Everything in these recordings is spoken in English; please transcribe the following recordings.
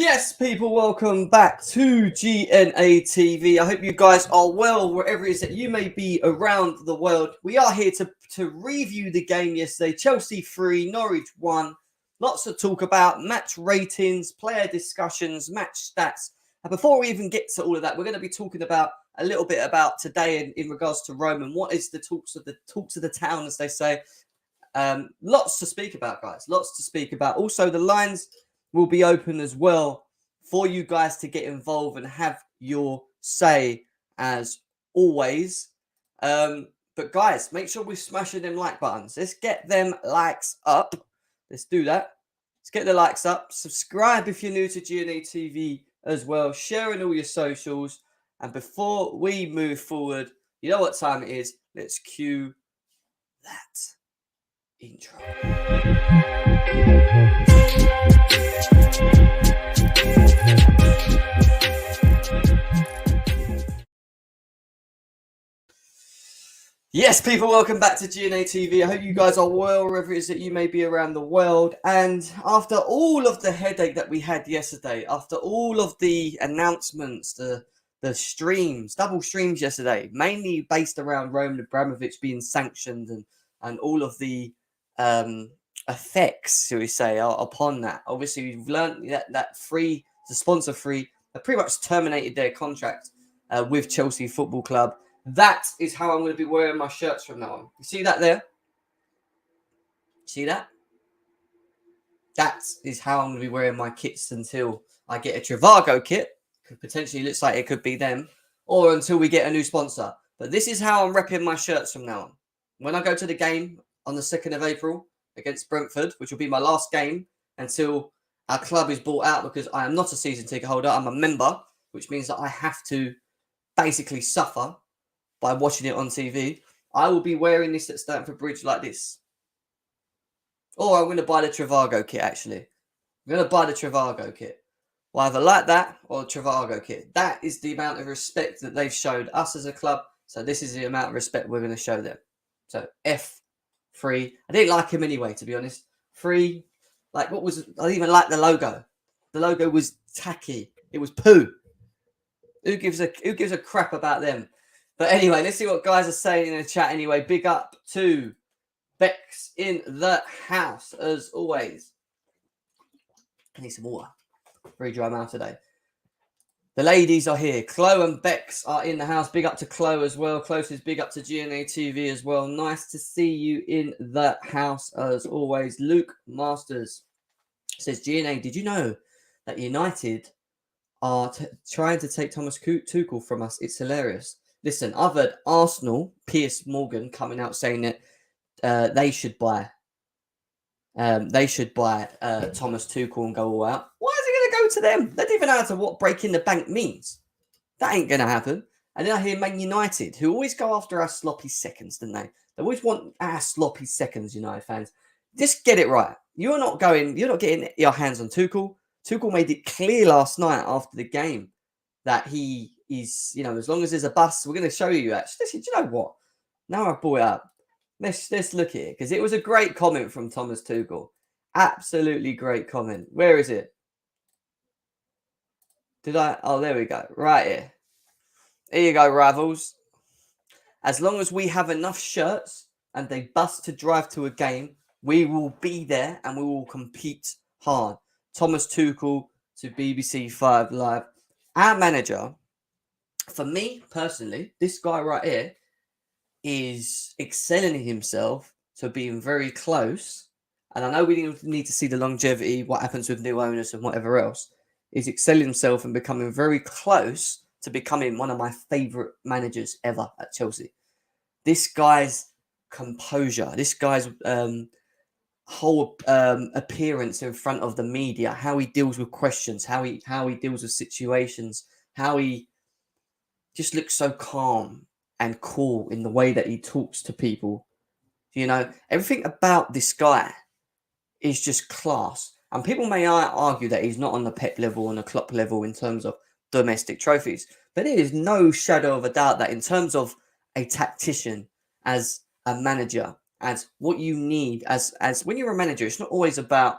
Yes, people, welcome back to GNA TV. I hope you guys are well wherever it is that you may be around the world. We are here to review the game yesterday. Chelsea 3, Norwich 1. Lots to talk about, match ratings, player discussions, match stats. And before we even get to all of that, we're going to be talking about a little bit about today in regards to Rome and what is the talks of the town, as they say. Lots to speak about, guys. Lots to speak about. Also, the lines will be open as well for you guys to get involved and have your say as always. But guys, make sure we're smashing them like buttons. Let's get them likes up. Let's do that. Let's get the likes up. Subscribe if you're new to GNA TV as well. Share in all your socials. And before we move forward, you know what time it is. Let's cue that intro. Yes, people, welcome back to GNA TV. I hope you guys are well wherever it is that you may be around the world. And after all of the headache that we had yesterday, after all of the announcements, the streams, double streams yesterday, mainly based around Roman Abramovich being sanctioned and all of the effects, shall we say, upon that. Obviously, we've learned that the sponsor free, have pretty much terminated their contract with Chelsea Football Club. That is how I'm going to be wearing my shirts from now on. You see that there? See that? That is how I'm going to be wearing my kits until I get a Trivago kit. Potentially looks like it could be them. Or until we get a new sponsor. But this is how I'm repping my shirts from now on. When I go to the game on the 2nd of April against Brentford, which will be my last game until our club is bought out, because I am not a season ticket holder. I'm a member, which means that I have to basically suffer by watching it on TV. I will be wearing this at Stamford Bridge like this. Or I'm going to buy the Trivago kit, actually. I'm going to buy the Trivago kit. Well, either like that or the Trivago kit. That is the amount of respect that they've showed us as a club. So this is the amount of respect we're going to show them. So F3. I didn't like him anyway, to be honest. 3. Like, what was... I didn't even like the logo. The logo was tacky. It was poo. Who gives a crap about them? But anyway, let's see what guys are saying in the chat anyway. Big up to Bex in the house, as always. I need some water. Very dry mouth today. The ladies are here. Chloe and Bex are in the house. Big up to Chloe as well. Chloe says big up to GNA TV as well. Nice to see you in the house, as always. Luke Masters says, GNA, did you know that United are trying to take Thomas Tuchel from us? It's hilarious. Listen, I've heard Arsenal, Piers Morgan, coming out saying that they should buy Thomas Tuchel and go all out. Why is it going to go to them? They don't even know what breaking the bank means. That ain't going to happen. And then I hear Man United, who always go after our sloppy seconds, don't they? They always want our sloppy seconds, United fans. Just get it right. You're not getting your hands on Tuchel. Tuchel made it clear last night after the game that he is, as long as there's a bus, we're going to show you actually. Listen, do you know what? Now I've brought it up. Let's look at it, because it was a great comment from Thomas Tuchel. Absolutely great comment. Where is it? Oh, there we go. Right here. Here you go, Rivals. As long as we have enough shirts and they bus to drive to a game, we will be there and we will compete hard. Thomas Tuchel to BBC 5 Live. Our manager, for me personally, this guy right here is excelling himself to being very close. And I know we need to see the longevity, what happens with new owners and whatever else. He's excelling himself and becoming very close to becoming one of my favourite managers ever at Chelsea. This guy's composure, this guy's whole appearance in front of the media, how he deals with questions, how he deals with situations, how he just looks so calm and cool in the way that he talks to people. Everything about this guy is just class. And people may argue that he's not on the Pep level and the Klopp level in terms of domestic trophies. But there is no shadow of a doubt that in terms of a tactician, as a manager, as what you need, as when you're a manager, it's not always about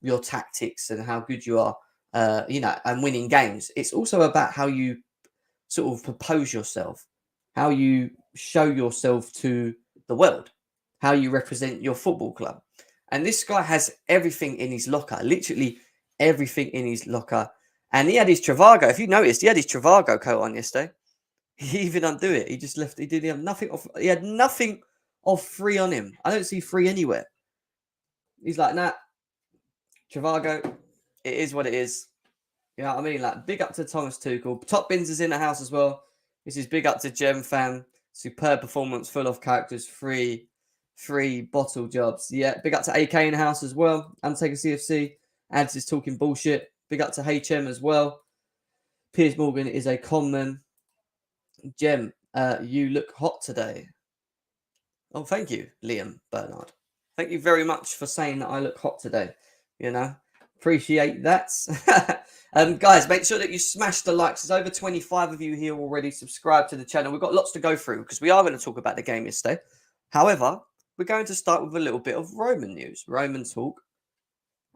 your tactics and how good you are. and winning games. It's also about how you sort of propose yourself, how you show yourself to the world, how you represent your football club. And this guy has everything in his locker, literally everything in his locker. And he had his Trivago. If you noticed, he had his Trivago coat on yesterday. He even undid it. He just left. He didn't have nothing off. He had nothing of free on him. I don't see free anywhere. He's like, nah, Trivago, it is what it is. You know what I mean? Like, big up to Thomas Tuchel. Top Bins is in the house as well. This is big up to Gem Fan. Superb performance, full of characters, free bottle jobs. Yeah, big up to AK in the house as well. Undertaker CFC. Ads is talking bullshit. Big up to HM as well. Piers Morgan is a conman. Gem, you look hot today. Oh, thank you, Liam Bernard. Thank you very much for saying that I look hot today. You know, appreciate that. Guys, make sure that you smash the likes. There's over 25 of you here already subscribed to the channel. We've got lots to go through because we are going to talk about the game yesterday. However, we're going to start with a little bit of Roman news, Roman talk.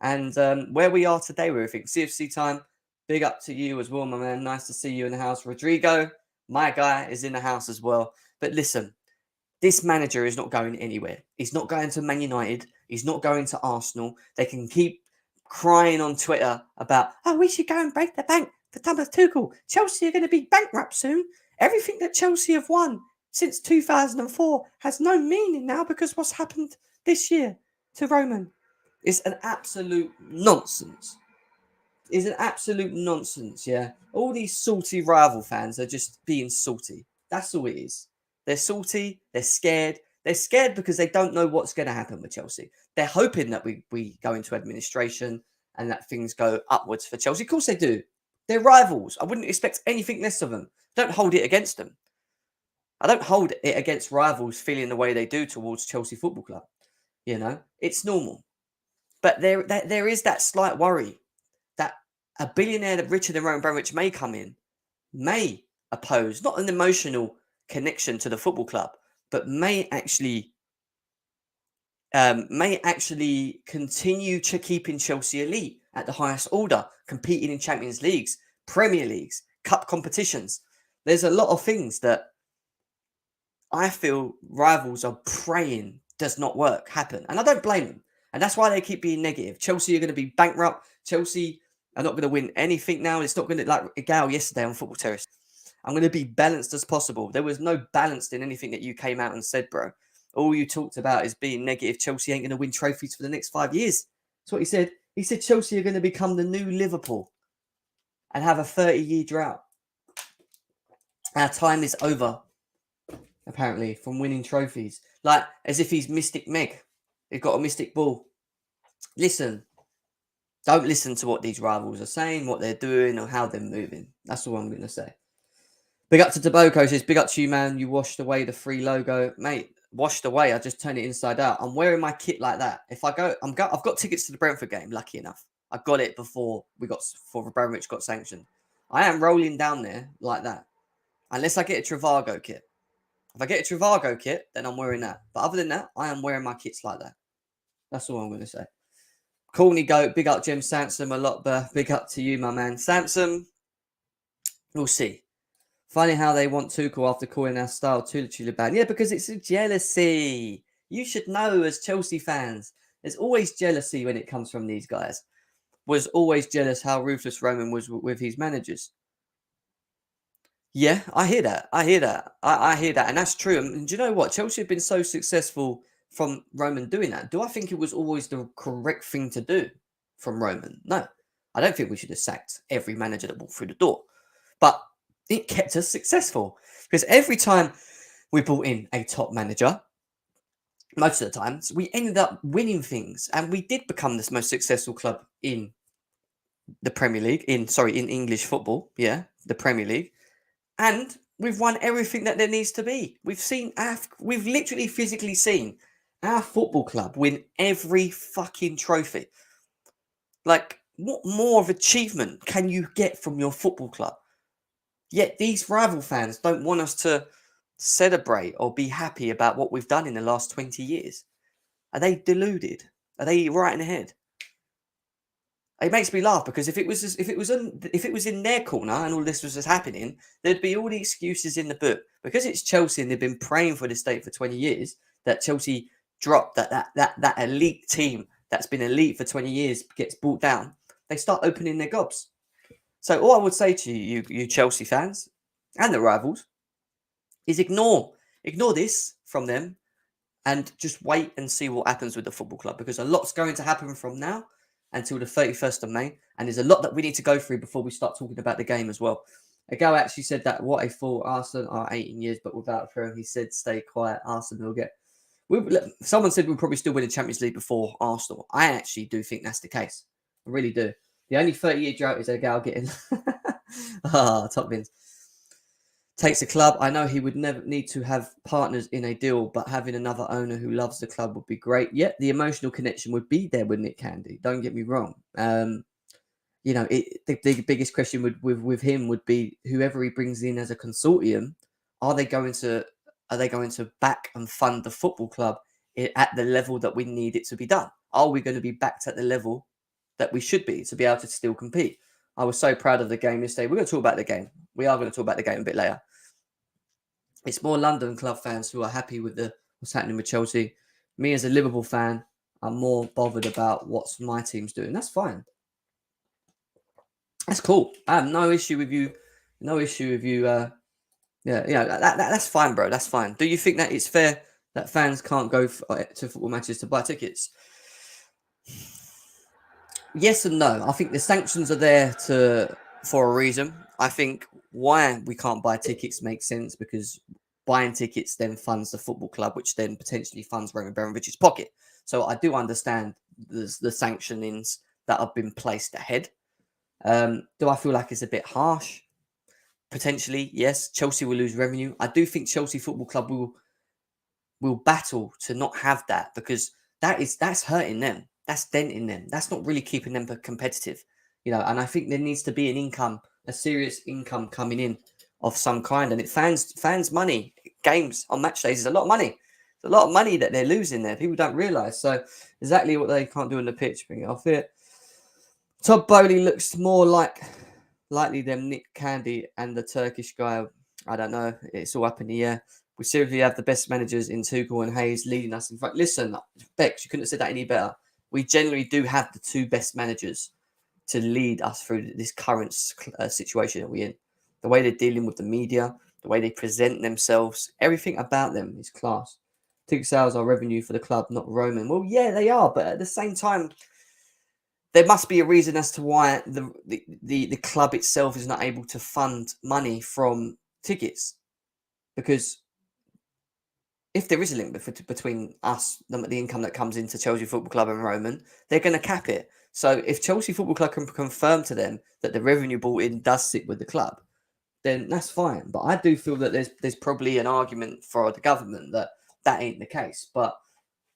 And where we are today with everything. CFC time, big up to you as well, my man. Nice to see you in the house. Rodrigo, my guy, is in the house as well. But listen, this manager is not going anywhere. He's not going to Man United. He's not going to Arsenal. They can keep crying on Twitter about, oh, we should go and break the bank for Thomas Tuchel. Chelsea are going to be bankrupt soon. Everything that Chelsea have won since 2004 has no meaning now because what's happened this year to Roman is an absolute nonsense. It's an absolute nonsense, yeah. All these salty rival fans are just being salty. That's all it is. They're salty. They're scared. They're scared because they don't know what's going to happen with Chelsea. They're hoping that we go into administration and that things go upwards for Chelsea. Of course they do. They're rivals. I wouldn't expect anything less of them. Don't hold it against them. I don't hold it against rivals feeling the way they do towards Chelsea Football Club. You know, it's normal. But there is that slight worry that a billionaire that richer than Roman Abramovich may come in, may oppose, not an emotional connection to the football club, but may actually continue to keeping Chelsea elite at the highest order, competing in Champions Leagues, Premier Leagues, cup competitions. There's a lot of things that I feel rivals are praying does not happen. And I don't blame them. And that's why they keep being negative. Chelsea are going to be bankrupt. Chelsea are not going to win anything now. It's not going to, like Gal yesterday on Football Terrace. I'm going to be balanced as possible. There was no balance in anything that you came out and said, bro. All you talked about is being negative. Chelsea ain't going to win trophies for the next 5 years. That's what he said. He said Chelsea are going to become the new Liverpool and have a 30-year drought. Our time is over, apparently, from winning trophies. Like, as if he's Mystic Meg. He's got a mystic ball. Listen. Don't listen to what these rivals are saying, what they're doing, or how they're moving. That's all I'm going to say. Big up to Deboko. Says, big up to you, man. You washed away the free logo. Mate, washed away. I just turned it inside out. I'm wearing my kit like that. If I go, I've got tickets to the Brentford game, lucky enough. I got it before Abramovich got sanctioned. I am rolling down there like that. Unless I get a Trivago kit. If I get a Trivago kit, then I'm wearing that. But other than that, I am wearing my kits like that. That's all I'm going to say. Corny Goat, big up Jim Sansom a lot, but big up to you, my man. Sansom, we'll see. Funny how they want Tuchel after calling our style too literally bad. Yeah, because it's a jealousy. You should know as Chelsea fans, there's always jealousy when it comes from these guys. Was always jealous how ruthless Roman was with his managers. Yeah, I hear that. I hear that. And that's true. And do you know what? Chelsea have been so successful from Roman doing that. Do I think it was always the correct thing to do from Roman? No. I don't think we should have sacked every manager that walked through the door. But it kept us successful. Because every time we brought in a top manager, most of the times, we ended up winning things. And we did become the most successful club in the Premier League. In English football. Yeah, the Premier League. And we've won everything that there needs to be. We've literally physically seen our football club win every fucking trophy. Like, what more of achievement can you get from your football club? Yet these rival fans don't want us to celebrate or be happy about what we've done in the last 20 years. Are they deluded? Are they right in the head? It makes me laugh because if it was in their corner and all this was just happening, there'd be all the excuses in the book. Because it's Chelsea and they've been praying for this date for 20 years that Chelsea dropped that elite team that's been elite for 20 years gets brought down. They start opening their gobs. So all I would say to you Chelsea fans and the rivals is ignore this from them and just wait and see what happens with the football club, because a lot's going to happen from now until the 31st of May, and there's a lot that we need to go through before we start talking about the game as well. A guy actually said that what I thought Arsenal are 18 years, but without throwing, he said, stay quiet, Arsenal will get... Someone said we'll probably still win the Champions League before Arsenal. I actually do think that's the case. I really do. The only 30-year drought is a gal getting... top bins. Takes a club. I know he would never need to have partners in a deal, but having another owner who loves the club would be great. Yet the emotional connection would be there, wouldn't it, Candy? Don't get me wrong. The biggest question with him would be whoever he brings in as a consortium. Are they going to back and fund the football club at the level that we need it to be done? Are we going to be backed at the level that we should be to be able to still compete? I was so proud of the game yesterday. We're going to talk about the game. We are going to talk about the game a bit later. It's more London club fans who are happy with what's happening with Chelsea. Me as a Liverpool fan, I'm more bothered about what my team's doing. That's fine. That's cool. I have no issue with you. No issue with you. That's fine, bro. That's fine. Do you think that it's fair that fans can't go to football matches to buy tickets? Yes and no. I think the sanctions are there for a reason. I think why we can't buy tickets makes sense because buying tickets then funds the football club, which then potentially funds Roman Abramovich's pocket. So I do understand the sanctionings that have been placed ahead. Do I feel like it's a bit harsh? Potentially, yes. Chelsea will lose revenue. I do think Chelsea Football Club will battle to not have that because that's hurting them. That's denting them. That's not really keeping them competitive, And I think there needs to be an income, a serious income coming in of some kind. And it fans money, games on match days is a lot of money. It's a lot of money that they're losing there. People don't realise. So exactly what they can't do on the pitch, bring it off it. Todd Bowley looks more likely than Nick Candy and the Turkish guy. I don't know. It's all up in the air. We seriously have the best managers in Tuchel and Hayes leading us in front. Listen, Bex, you couldn't have said that any better. We generally do have the two best managers to lead us through this current situation that we're in. The way they're dealing with the media, the way they present themselves, everything about them is class. Ticket sales are revenue for the club, not Roman. Well, yeah, they are, but at the same time, there must be a reason as to why the club itself is not able to fund money from tickets. Because if there is a link between us, the income that comes into Chelsea Football Club and Roman, they're going to cap it. So if Chelsea Football Club can confirm to them that the revenue brought in does sit with the club, then that's fine. But I do feel that there's probably an argument for the government that ain't the case. But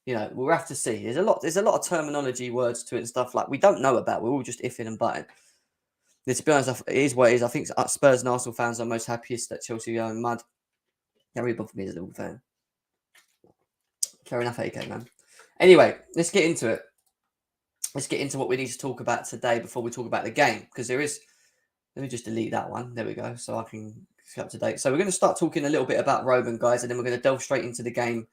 we'll have to see. There's a lot of terminology, words to it and stuff like we don't know about. We're all just iffing and butting. To be honest, it is what it is. I think Spurs and Arsenal fans are most happiest that Chelsea are in mud. That really bothered me as a Liverpool fan. Fair enough, AK, man. Anyway, let's get into it. Let's get into what we need to talk about today before we talk about the game. Because there is... Let me just delete that one. There we go. So I can get up to date. So we're going to start talking a little bit about Roman, guys. And then we're going to delve straight into the game.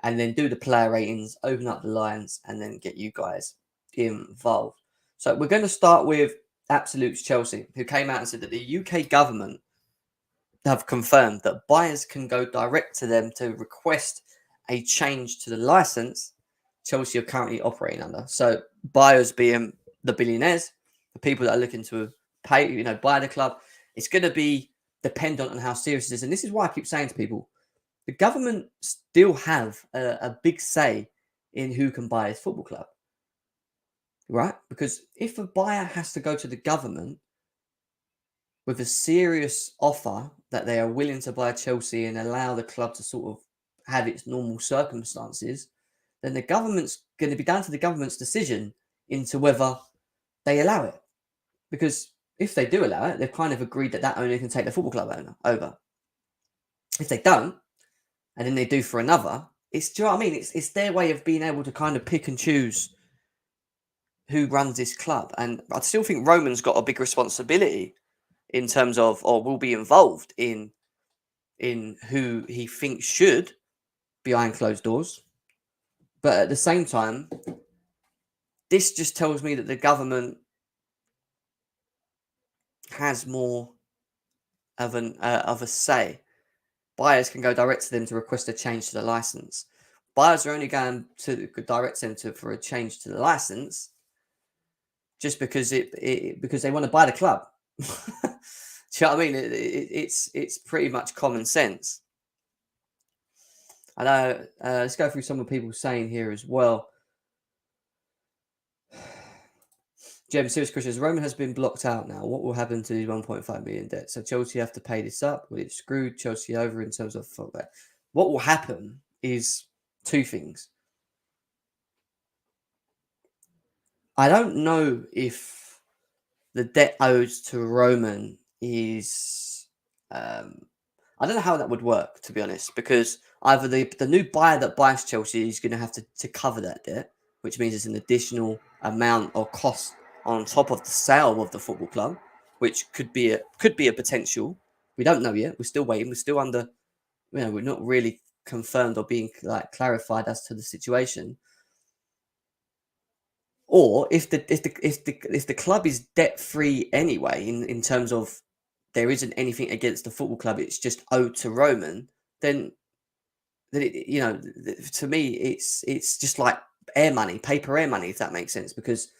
And then do the player ratings, open up the lines, and then get you guys involved. So we're going to start with Absolutes Chelsea, who came out and said that the UK government have confirmed that buyers can go direct to them to request a change to the license Chelsea are currently operating under. So buyers being the billionaires, the people that are looking to pay, buy the club. It's going to be dependent on how serious it is. And this is why I keep saying to people, the government still have a big say in who can buy his football club, right? Because if a buyer has to go to the government with a serious offer that they are willing to buy Chelsea and allow the club to sort of have its normal circumstances, then the government's going to be down to the government's decision into whether they allow it. Because if they do allow it, they've kind of agreed that owner can take the football club owner over. If they don't, and then they do for another, do you know what I mean? It's their way of being able to kind of pick and choose who runs this club. And I still think Roman's got a big responsibility in terms of, or will be involved in who he thinks should behind closed doors. But at the same time, this just tells me that the government has more of a say. Buyers can go direct to them to request a change to the license. Buyers are only going to direct them for a change to the license just because because they want to buy the club. Do you know what I mean? It's pretty much common sense. I know. Let's go through some of the people saying here as well. Jem, serious questions. Roman has been blocked out now. What will happen to the 1.5 million debt? So Chelsea have to pay this up. Will it screw Chelsea over in terms of football? What will happen is two things. I don't know if the debt owed to Roman is. I don't know how that would work, to be honest, because either the new buyer that buys Chelsea is going to have to cover that debt, which means it's an additional amount or cost on top of the sale of the football club, which could be a potential. We don't know yet. We're still waiting. We're still under. We're not really confirmed or being clarified as to the situation. Or if the club is debt free anyway, in terms of there isn't anything against the football club, it's just owed to Roman, then to me it's just like paper air money, if that makes sense, because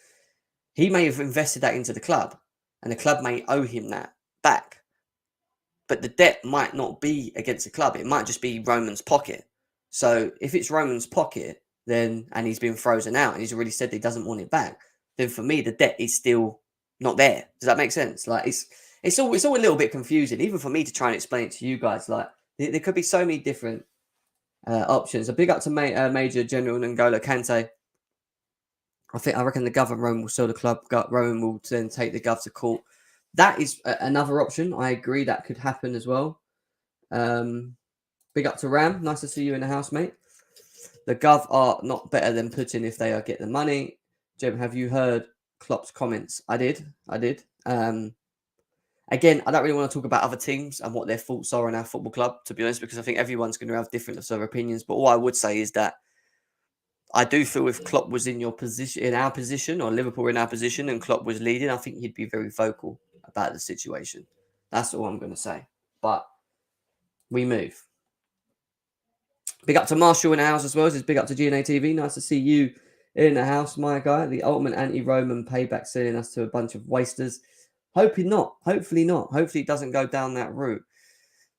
he may have invested that into the club and the club may owe him that back, but the debt might not be against the club. It might just be Roman's pocket. So if it's Roman's pocket, then, and he's been frozen out and he's already said he doesn't want it back, then for me the debt is still not there. Does that make sense? Like it's all a little bit confusing, even for me to try and explain it to you guys. Like there could be so many different options. A big up to Major General N'Golo Kante. I reckon the government will sell the club. Roman will then take the gov to court. That is another option. I agree that could happen as well. Big up to Ram. Nice to see you in the house, mate. The gov are not better than Putin if they get the money. Jim, have you heard Klopp's comments? I did. Again, I don't really want to talk about other teams and what their thoughts are on our football club, to be honest, because I think everyone's going to have different sort of opinions. But all I would say is that I do feel if Klopp was in our position, or Liverpool in our position, and Klopp was leading, I think he'd be very vocal about the situation. That's all I'm going to say. But we move. Big up to Marshall in the house as well. Big up to GNA TV. Nice to see you in the house, my guy. The ultimate anti-Roman payback, sending us to a bunch of wasters. Hopefully not. Hopefully it doesn't go down that route.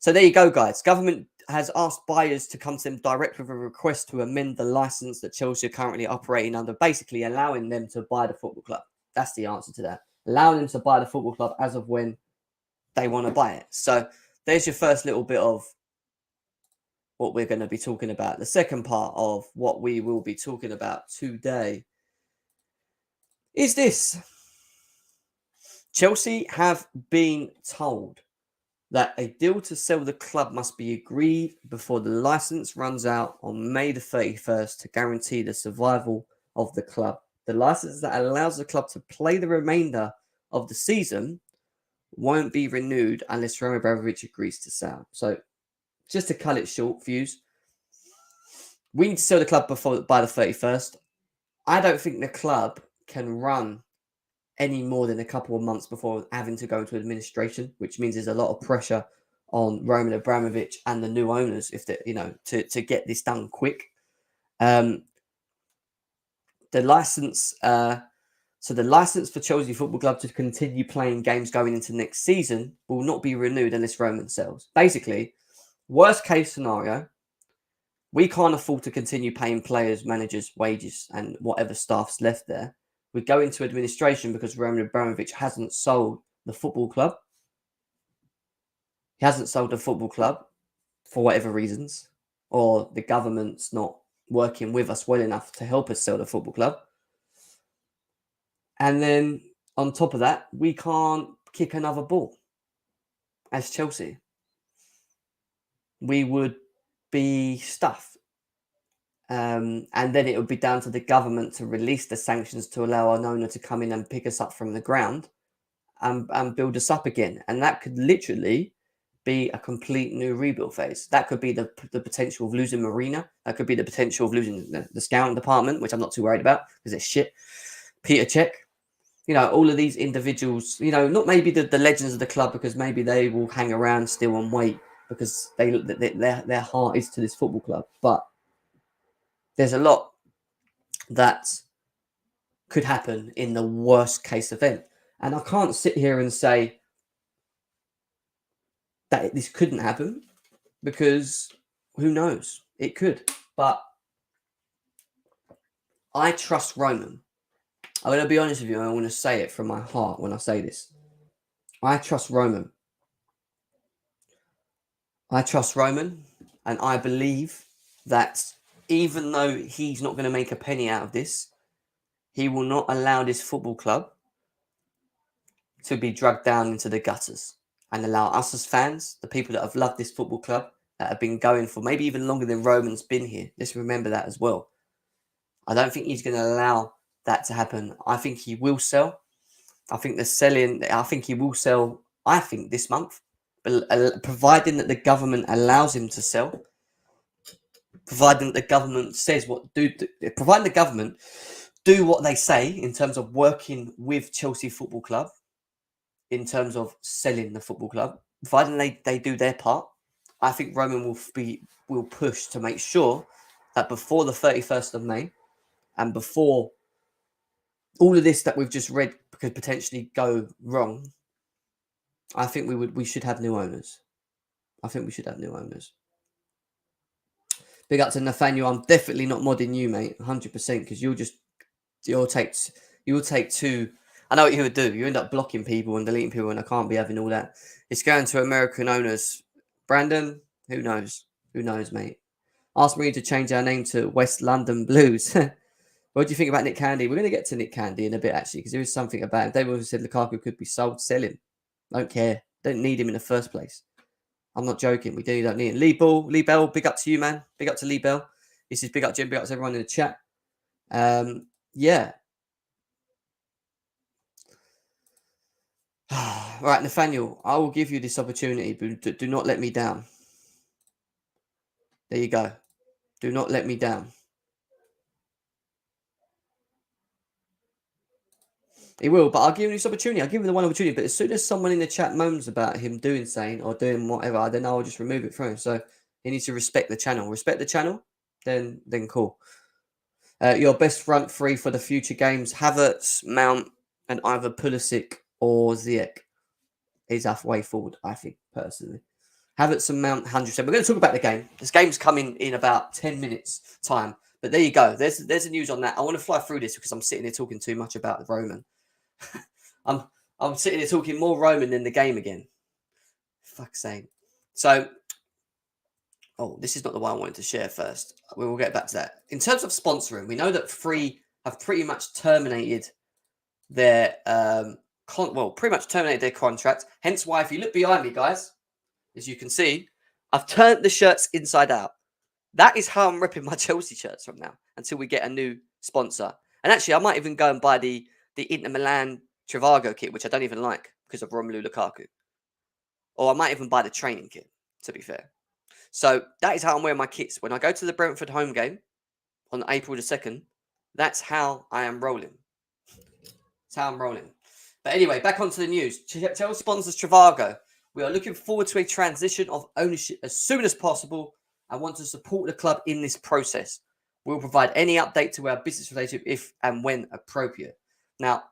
So there you go, guys. Government has asked buyers to come to them direct with a request to amend the license that Chelsea are currently operating under, basically allowing them to buy the football club. That's the answer to that. Allowing them to buy the football club as of when they want to buy it. So there's your first little bit of what we're going to be talking about. The second part of what we will be talking about today is this. Chelsea have been told that a deal to sell the club must be agreed before the license runs out on May the 31st to guarantee the survival of the club. The license that allows the club to play the remainder of the season won't be renewed unless Roman Abramovich agrees to sell. So just to cut it short, views, we need to sell the club by the 31st. I don't think the club can run any more than a couple of months before having to go into administration, which means there's a lot of pressure on Roman Abramovich and the new owners to get this done quick. The license, so the license for Chelsea Football Club to continue playing games going into next season will not be renewed unless Roman sells. Basically, worst case scenario, we can't afford to continue paying players, managers, wages, and whatever staff's left there. We go into administration because Roman Abramovich hasn't sold the football club. He hasn't sold the football club for whatever reasons, or the government's not working with us well enough to help us sell the football club. And then on top of that, we can't kick another ball as Chelsea. We would be stuffed. And then it would be down to the government to release the sanctions to allow an owner to come in and pick us up from the ground and build us up again. And that could literally be a complete new rebuild phase. That could be the potential of losing Marina. That could be the potential of losing the scouting department, which I'm not too worried about because it's shit. Peter Cech, all of these individuals, not maybe the legends of the club, because maybe they will hang around still and wait because their heart is to this football club. But there's a lot that could happen in the worst case event. And I can't sit here and say that this couldn't happen, because who knows? It could. But I trust Roman. I'm going to be honest with you. I want to say it from my heart when I say this. I trust Roman. I trust Roman, and I believe that even though he's not going to make a penny out of this, he will not allow this football club to be dragged down into the gutters, and allow us as fans, the people that have loved this football club, that have been going for maybe even longer than Roman's been here. Let's remember that as well. I don't think he's going to allow that to happen. I think he will sell. I think he will sell, I think, this month, but providing that the government allows him to sell, providing that the government says providing the government do what they say in terms of working with Chelsea Football Club, in terms of selling the football club, providing they do their part, I think Roman will push to make sure that before the 31st of May, and before all of this that we've just read could potentially go wrong, I think we should have new owners. I think we should have new owners. Big up to Nathaniel. I'm definitely not modding you, mate, 100%, because you'll take two. I know what you would do. You end up blocking people and deleting people, and I can't be having all that. It's going to American owners. Brandon, who knows? Who knows, mate? Ask me to change our name to West London Blues. What do you think about Nick Candy? We're going to get to Nick Candy in a bit, actually, because there is something about him. David also said Lukaku could be sold. Sell him. Don't care. Don't need him in the first place. I'm not joking. We don't need him. Lee Bell, big up to you, man. Big up to Lee Bell. This is big up Jim. Big up to everyone in the chat. Yeah. Right, Nathaniel, I will give you this opportunity, but do not let me down. There you go. Do not let me down. He will, but I'll give him this opportunity. I'll give him the one opportunity. But as soon as someone in the chat moans about him doing something or doing whatever, then I'll just remove it from him. So he needs to respect the channel. Respect the channel, then cool. Your best front three for the future games: Havertz, Mount, and either Pulisic or Ziyech is our way forward, I think, personally. Havertz and Mount, 100%. We're going to talk about the game. This game's coming in about 10 minutes' time. But there you go. There's the news on that. I want to fly through this because I'm sitting here talking too much about Roman. I'm sitting here talking more Roman than the game again. Fuck's sake. So, this is not the one I wanted to share first. We will get back to that. In terms of sponsoring, we know that Free have pretty much terminated their pretty much terminated their contract. Hence why, if you look behind me, guys, as you can see, I've turned the shirts inside out. That is how I'm ripping my Chelsea shirts from now until we get a new sponsor. And actually, I might even go and buy the Inter Milan Trivago kit, which I don't even like because of Romelu Lukaku. Or I might even buy the training kit, to be fair. So that is how I'm wearing my kits. When I go to the Brentford home game on April the 2nd, that's how I am rolling. That's how I'm rolling. But anyway, back onto the news. Chelsea sponsors Trivago. We are looking forward to a transition of ownership as soon as possible and want to support the club in this process. We'll provide any update to our business relationship if and when appropriate. Now,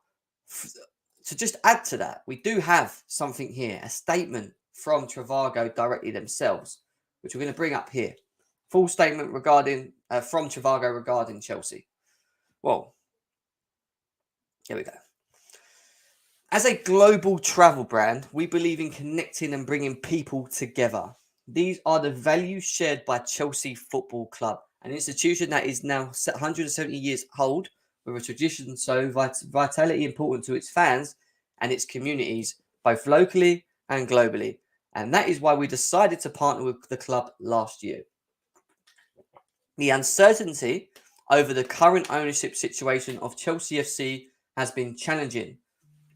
to just add to that, we do have something here, a statement from Trivago directly themselves, which we're going to bring up here. Full statement from Trivago regarding Chelsea. Well, here we go. As a global travel brand, we believe in connecting and bringing people together. These are the values shared by Chelsea Football Club, an institution that is now 170 years old, with a tradition so vitality important to its fans and its communities, both locally and globally. And that is why we decided to partner with the club last year. The uncertainty over the current ownership situation of Chelsea FC has been challenging.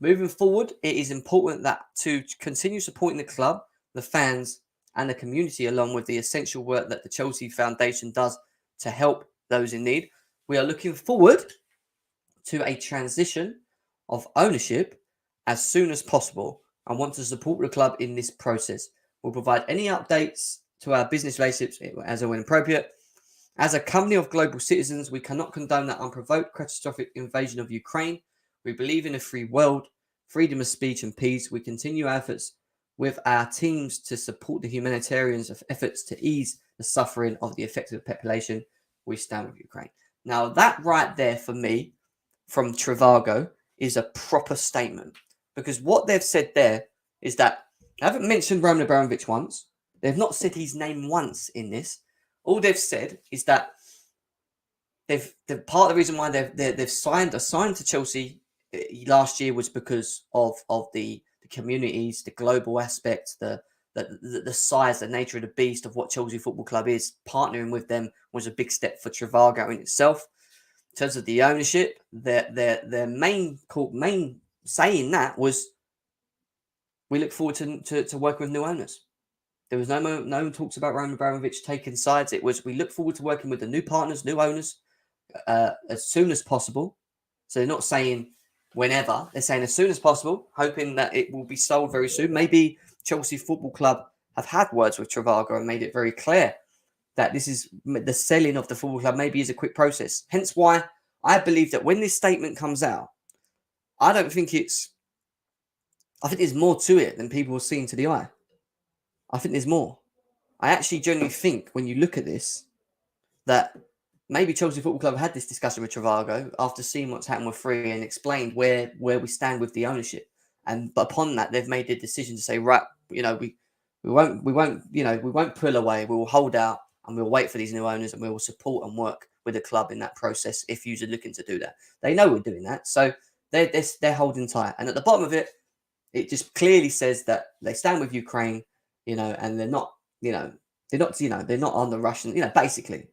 Moving forward, it is important that to continue supporting the club, the fans, and the community, along with the essential work that the Chelsea Foundation does to help those in need. We are looking forward to a transition of ownership as soon as possible and want to support the club in this process. We'll provide any updates to our business relationships as and when appropriate. As a company of global citizens, we cannot condone that unprovoked catastrophic invasion of Ukraine. We believe in a free world, freedom of speech and peace. We continue our efforts with our teams to support the humanitarians of efforts to ease the suffering of the affected population. We stand with Ukraine. Now that right there for me from Trivago is a proper statement, because what they've said there is that they haven't mentioned Roman Abramovich once. They've not said his name once in this. All they've said is that they've part of the reason why they've signed to Chelsea last year was because of the communities, the global aspect, the size, the nature of the beast of what Chelsea Football Club is. Partnering with them was a big step for Trivago in itself. In terms of the ownership, their main saying that was, we look forward to working with new owners. There was no talks about Roman Abramovich taking sides. It was, we look forward to working with the new partners, new owners, as soon as possible. So they're not saying whenever, they're saying as soon as possible, hoping that it will be sold very soon. Maybe Chelsea Football Club have had words with Trivago and made it very clear that this is the selling of the football club maybe is a quick process. Hence why I believe that when this statement comes out, I think there's more to it than people are seeing to the eye. I think there's more. I actually genuinely think when you look at this, that maybe Chelsea Football Club had this discussion with Trivago after seeing what's happened with Free and explained where we stand with the ownership. But upon that, they've made the decision to say, right, we won't pull away. We will hold out and we'll wait for these new owners and we will support and work with the club in that process if you're looking to do that. They know we're doing that, so they're holding tight. And at the bottom of it, it just clearly says that they stand with Ukraine, and they're not on the Russian, basically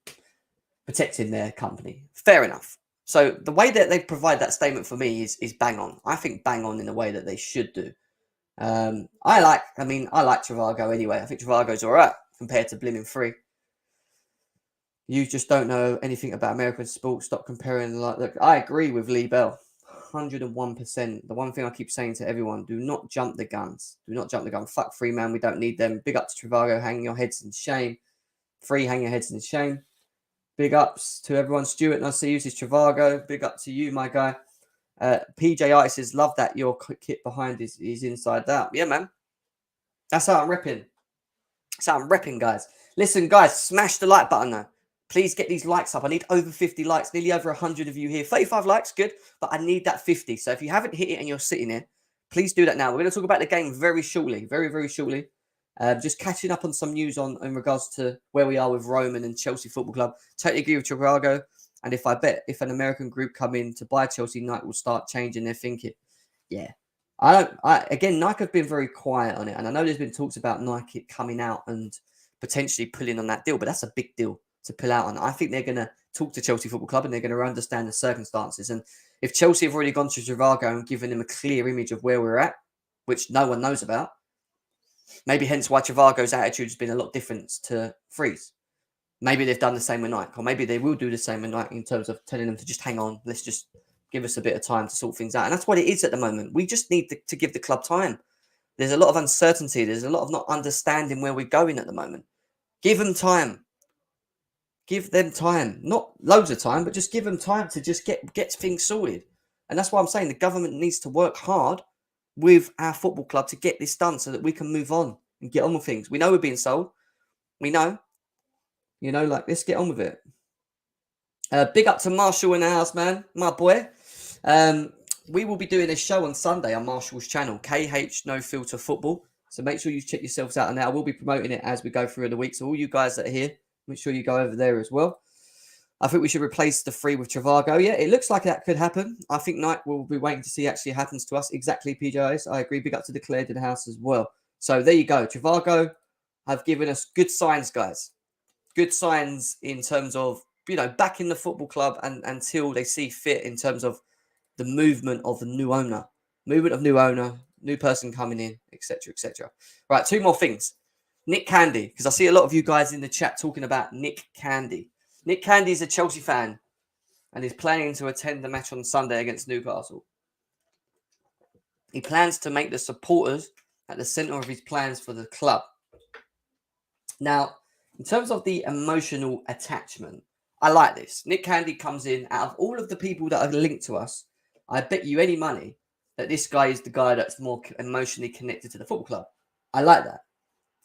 protecting their company. Fair enough. So the way that they provide that statement for me is bang on. I think bang on in the way that they should do. I like Trivago anyway. I think Trivago's all right compared to blimmin' Free. You just don't know anything about American sports. Stop comparing. Look, I agree with Lee Bell, 101%. The one thing I keep saying to everyone: do not jump the guns. Do not jump the gun. Fuck Free, man. We don't need them. Big up to Trivago. Hang your heads in shame. Free, hang your heads in shame. Big ups to everyone. Stuart, I see you. This is Trivago. Big up to you, my guy. PJI says, love that your kit behind is inside out. Yeah, man. That's how I'm repping. That's how I'm repping, guys. Listen, guys, smash the like button now. Please get these likes up. I need over 50 likes. Nearly over 100 of you here. 35 likes, good. But I need that 50. So if you haven't hit it and you're sitting here, please do that now. We're going to talk about the game very shortly. Very, very shortly. Just catching up on some news in regards to where we are with Roman and Chelsea Football Club. Totally agree with Trivago. And if an American group come in to buy Chelsea, Nike will start changing their thinking. Yeah. Nike have been very quiet on it. And I know there's been talks about Nike coming out and potentially pulling on that deal, but that's a big deal to pull out on. I think they're going to talk to Chelsea Football Club and they're going to understand the circumstances. And if Chelsea have already gone to Trivago and given them a clear image of where we're at, which no one knows about, maybe hence why Trivago's attitude has been a lot different to Free's. Maybe they've done the same with Nike, or maybe they will do the same with Nike in terms of telling them to just hang on. Let's just give us a bit of time to sort things out. And that's what it is at the moment. We just need to give the club time. There's a lot of uncertainty. There's a lot of not understanding where we're going at the moment. Give them time. Give them time. Not loads of time, but just give them time to just get things sorted. And that's why I'm saying the government needs to work hard with our football club to get this done so that we can move on and get on with things. We know we're being sold. We know. Let's get on with it. Big up to Marshall in the house, man. My boy. We will be doing a show on Sunday on Marshall's channel, KH No Filter Football. So make sure you check yourselves out on that. I will be promoting it as we go through the week. So all you guys that are here, make sure you go over there as well. I think we should replace the Free with Trivago. Yeah, it looks like that could happen. I think Nike will be waiting to see actually happens to us. Exactly, PJs. I agree. Big up to Declared in the house as well. So there you go. Trivago have given us good signs, guys. good signs in terms of, back in the football club and until they see fit in terms of the movement of the new owner. New person coming in, etc., etc. Right, 2 more things. Nick Candy, because I see a lot of you guys in the chat talking about Nick Candy. Nick Candy is a Chelsea fan and is planning to attend the match on Sunday against Newcastle. He plans to make the supporters at the centre of his plans for the club. Now, in terms of the emotional attachment, I like this. Nick Candy comes in, out of all of the people that are linked to us, I bet you any money that this guy is the guy that's more emotionally connected to the football club. I like that.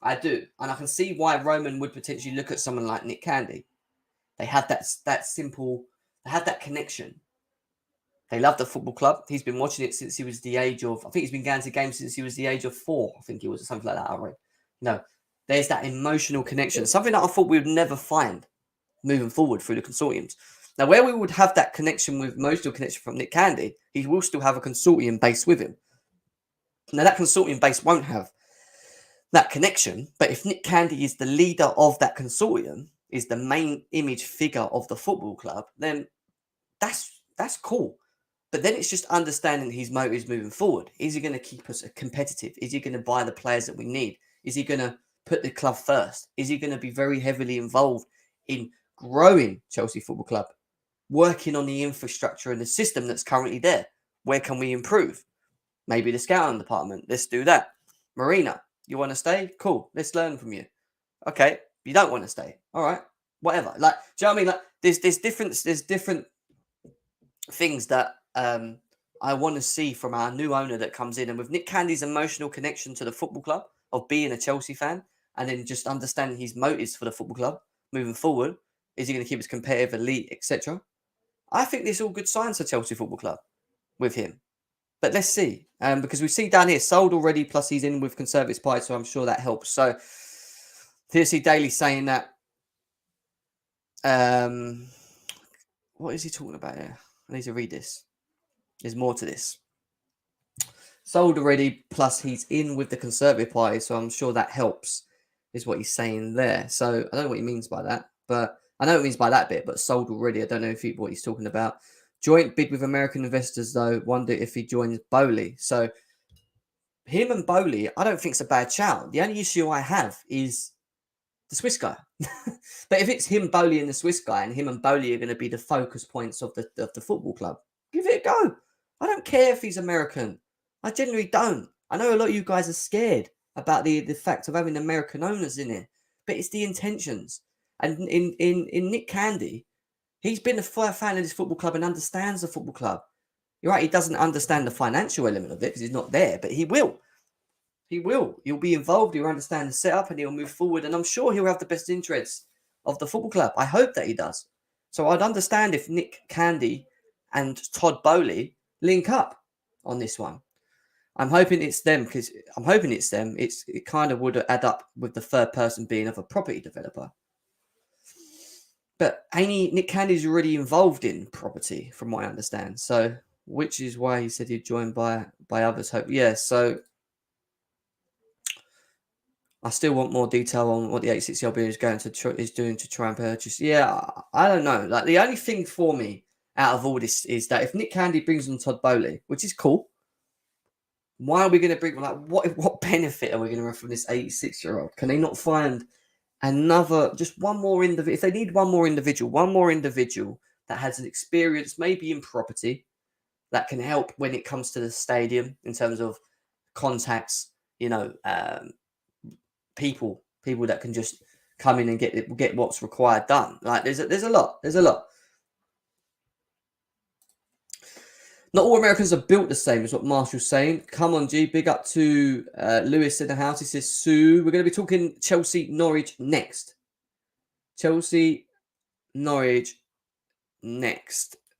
I do. And I can see why Roman would potentially look at someone like Nick Candy. They have that simple, they have that connection. They love the football club. He's been watching it since he was the age of, I think he's been going to games since he was the age of 4. I think it was something like that. I read. No, there's that emotional connection. Something that I thought we would never find moving forward through the consortiums. Now, where we would have that connection with emotional connection from Nick Candy, he will still have a consortium base with him. Now, that consortium base won't have that connection, but if Nick Candy is the leader of that consortium, is the main image figure of the football club, then that's cool. But then it's just understanding his motives moving forward. Is he going to keep us competitive? Is he going to buy the players that we need? Is he going to put the club first? Is he going to be very heavily involved in growing Chelsea Football Club, working on the infrastructure and the system that's currently there? Where can we improve? Maybe the scouting department. Let's do that. Marina, you want to stay? Cool. Let's learn from you. Okay. You don't want to stay. All right. Whatever. Like, do you know what I mean? Like, there's different things that I want to see from our new owner that comes in. And with Nick Candy's emotional connection to the football club of being a Chelsea fan, and then just understanding his motives for the football club moving forward, is he going to keep us competitive, elite, etc.? I think there's all good signs for Chelsea Football Club with him. But let's see. Because we see down here, sold already, plus he's in with Conservative Party, so I'm sure that helps. So, TSC Daily saying that, what is he talking about here? I need to read this. There's more to this. Sold already, plus he's in with the Conservative Party, so I'm sure that helps, is what he's saying there. So I don't know what he means by that, but I know what he means by that bit, but sold already, I don't know what he's talking about. Joint bid with American investors, though, wonder if he joins Bowley. So him and Bowley, I don't think it's a bad shout. The only issue I have is the Swiss guy. But if it's him, Bowley, and the Swiss guy, and him and Bowley are going to be the focus points of the football club, give it a go. I don't care if he's American. I generally don't. I know a lot of you guys are scared about the fact of having American owners in it, but it's the intentions. And in Nick Candy, he's been a fan of this football club and understands the football club. You're right, he doesn't understand the financial element of it because he's not there, but he will. He will. He'll be involved. He'll understand the setup and he'll move forward. And I'm sure he'll have the best interests of the football club. I hope that he does. So I'd understand if Nick Candy and Todd Bowley link up on this one. I'm hoping it's them because it kind of would add up with the third person being of a property developer. But Nick Candy's already involved in property, from what I understand. So, which is why he said he'd joined by others. Hope, yeah. So, I still want more detail on what the 860LB is doing to try and purchase. Yeah, I don't know. Like, the only thing for me out of all this is that if Nick Candy brings on Todd Bowley, which is cool, why are we going to bring, like, what benefit are we going to have from this 86-year-old? Can they not find just one more individual? If they need one more individual that has an experience, maybe in property, that can help when it comes to the stadium in terms of contacts, people that can just come in and get what's required done. Like there's a lot. Not all Americans are built the same, is what Marshall's saying. Come on, G. Big up to Lewis in the house. He says, Sue. We're going to be talking Chelsea, Norwich next.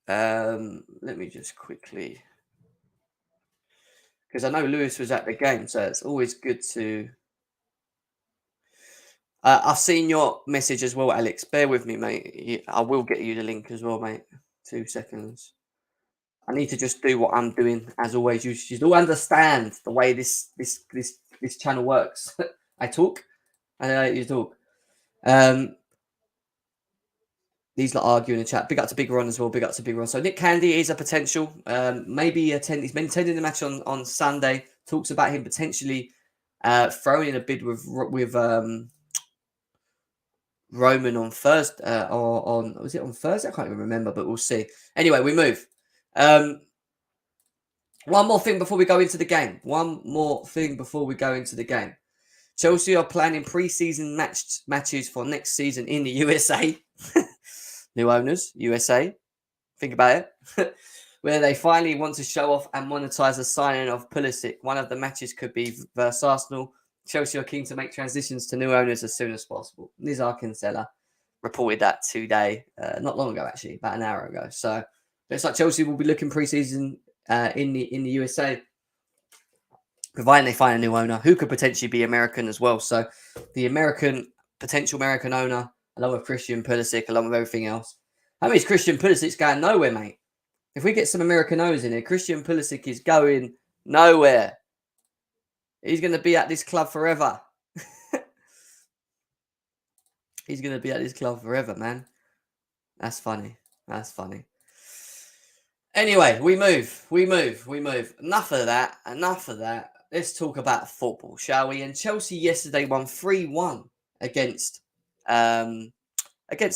Let me just quickly... Because I know Lewis was at the game, so it's always good to... I've seen your message as well, Alex. Bear with me, mate. I will get you the link as well, mate. 2 seconds. I need to just do what I'm doing as always. You should all understand the way this channel works. I talk, and I let you talk. These lot argue in the chat. Big up to Big Ron as well. Big up to Big Ron. So Nick Candy is a potential. Maybe he's been attending the match on Sunday. Talks about him potentially throwing in a bid with Roman on Thursday. Or on was it on Thursday? I can't even remember, but we'll see. Anyway, we move. One more thing before we go into the game. Chelsea are planning pre-season matches for next season in the USA. New owners, USA. Think about it. Where they finally want to show off and monetize the signing of Pulisic. One of the matches could be versus Arsenal. Chelsea are keen to make transitions to new owners as soon as possible. Nizar Kinsella reported that today, not long ago actually, about an hour ago. So looks like Chelsea will be looking pre-season in the USA, providing they find a new owner who could potentially be American as well. So the potential American owner, along with Christian Pulisic, along with everything else. I mean, Christian Pulisic's going nowhere, mate. If we get some American owners in here, Christian Pulisic is going nowhere. He's going to be at this club forever. He's going to be at this club forever, man. That's funny. Anyway, we move. Enough of that. Let's talk about football, shall we? And Chelsea yesterday won 3-1 against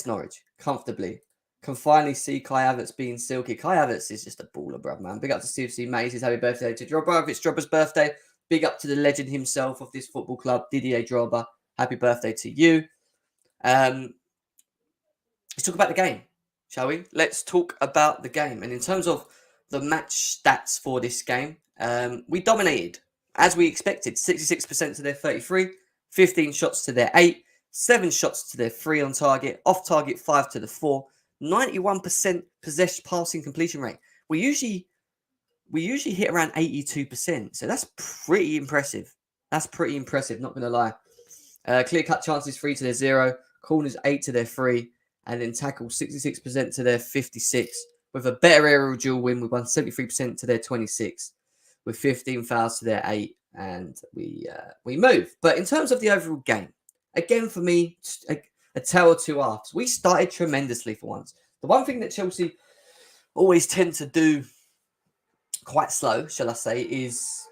Norwich comfortably. Can finally see Kai Havertz being silky. Kai Havertz is just a baller, bruv, man. Big up to Steve C. Mays. Happy birthday to Drogba. If it's Drogba's birthday, big up to the legend himself of this football club, Didier Drogba. Happy birthday to you. Let's talk about the game, shall we? Let's talk about the game. And in terms of the match stats for this game, we dominated, as we expected. 66% to their 33, 15 shots to their 8, 7 shots to their 3 on target, off target 5 to the 4, 91% possessed passing completion rate. We usually hit around 82%, so that's pretty impressive. Not gonna lie. Clear cut chances 3 to their 0, corners 8 to their 3, and then tackles 66% to their 56. With a better aerial duel win, we won 73% to their 26, with 15 fouls to their 8, and we move. But in terms of the overall game, again for me, a tale of two halves. We started tremendously for once. The one thing that Chelsea always tend to do quite slow, shall I say, is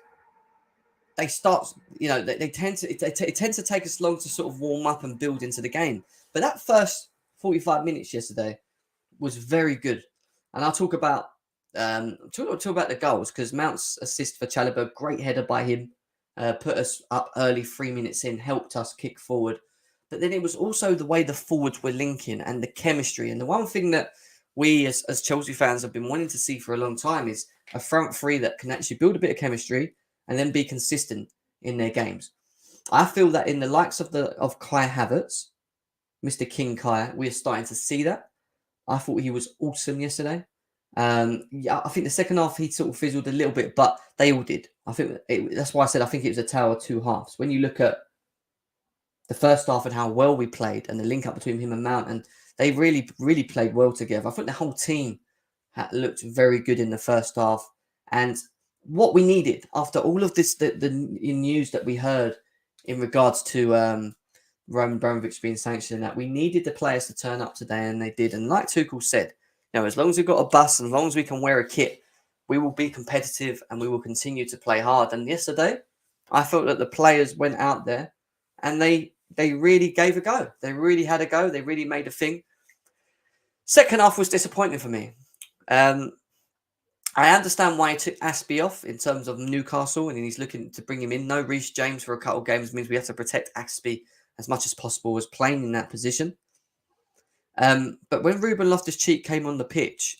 they start, it tends to take us long to sort of warm up and build into the game. But that first 45 minutes yesterday was very good. And I'll talk about the goals, because Mount's assist for Chalobah, great header by him, put us up early 3 minutes in, helped us kick forward. But then it was also the way the forwards were linking and the chemistry. And the one thing that we as Chelsea fans have been wanting to see for a long time is a front three that can actually build a bit of chemistry and then be consistent in their games. I feel that in the likes of Kai Havertz, Mr. King Kai, we're starting to see that. I thought he was awesome yesterday. I think the second half he sort of fizzled a little bit, but they all did. I think that's why I said I think it was a tale of two halves. When you look at the first half and how well we played and the link up between him and Mount, and they really, really played well together. I think the whole team looked very good in the first half. And what we needed after all of this, the news that we heard in regards to Roman Abramovich being sanctioned, that we needed the players to turn up today, and they did. And like Tuchel said, as long as we've got a bus and as long as we can wear a kit, we will be competitive and we will continue to play hard. And yesterday, I felt that the players went out there and they really gave a go. They really had a go. They really made a thing. Second half was disappointing for me. I understand why he took Aspie off in terms of Newcastle, and he's looking to bring him in. No Reece James for a couple of games means we have to protect Aspie as much as possible as playing in that position. But when Ruben Loftus-Cheek came on the pitch,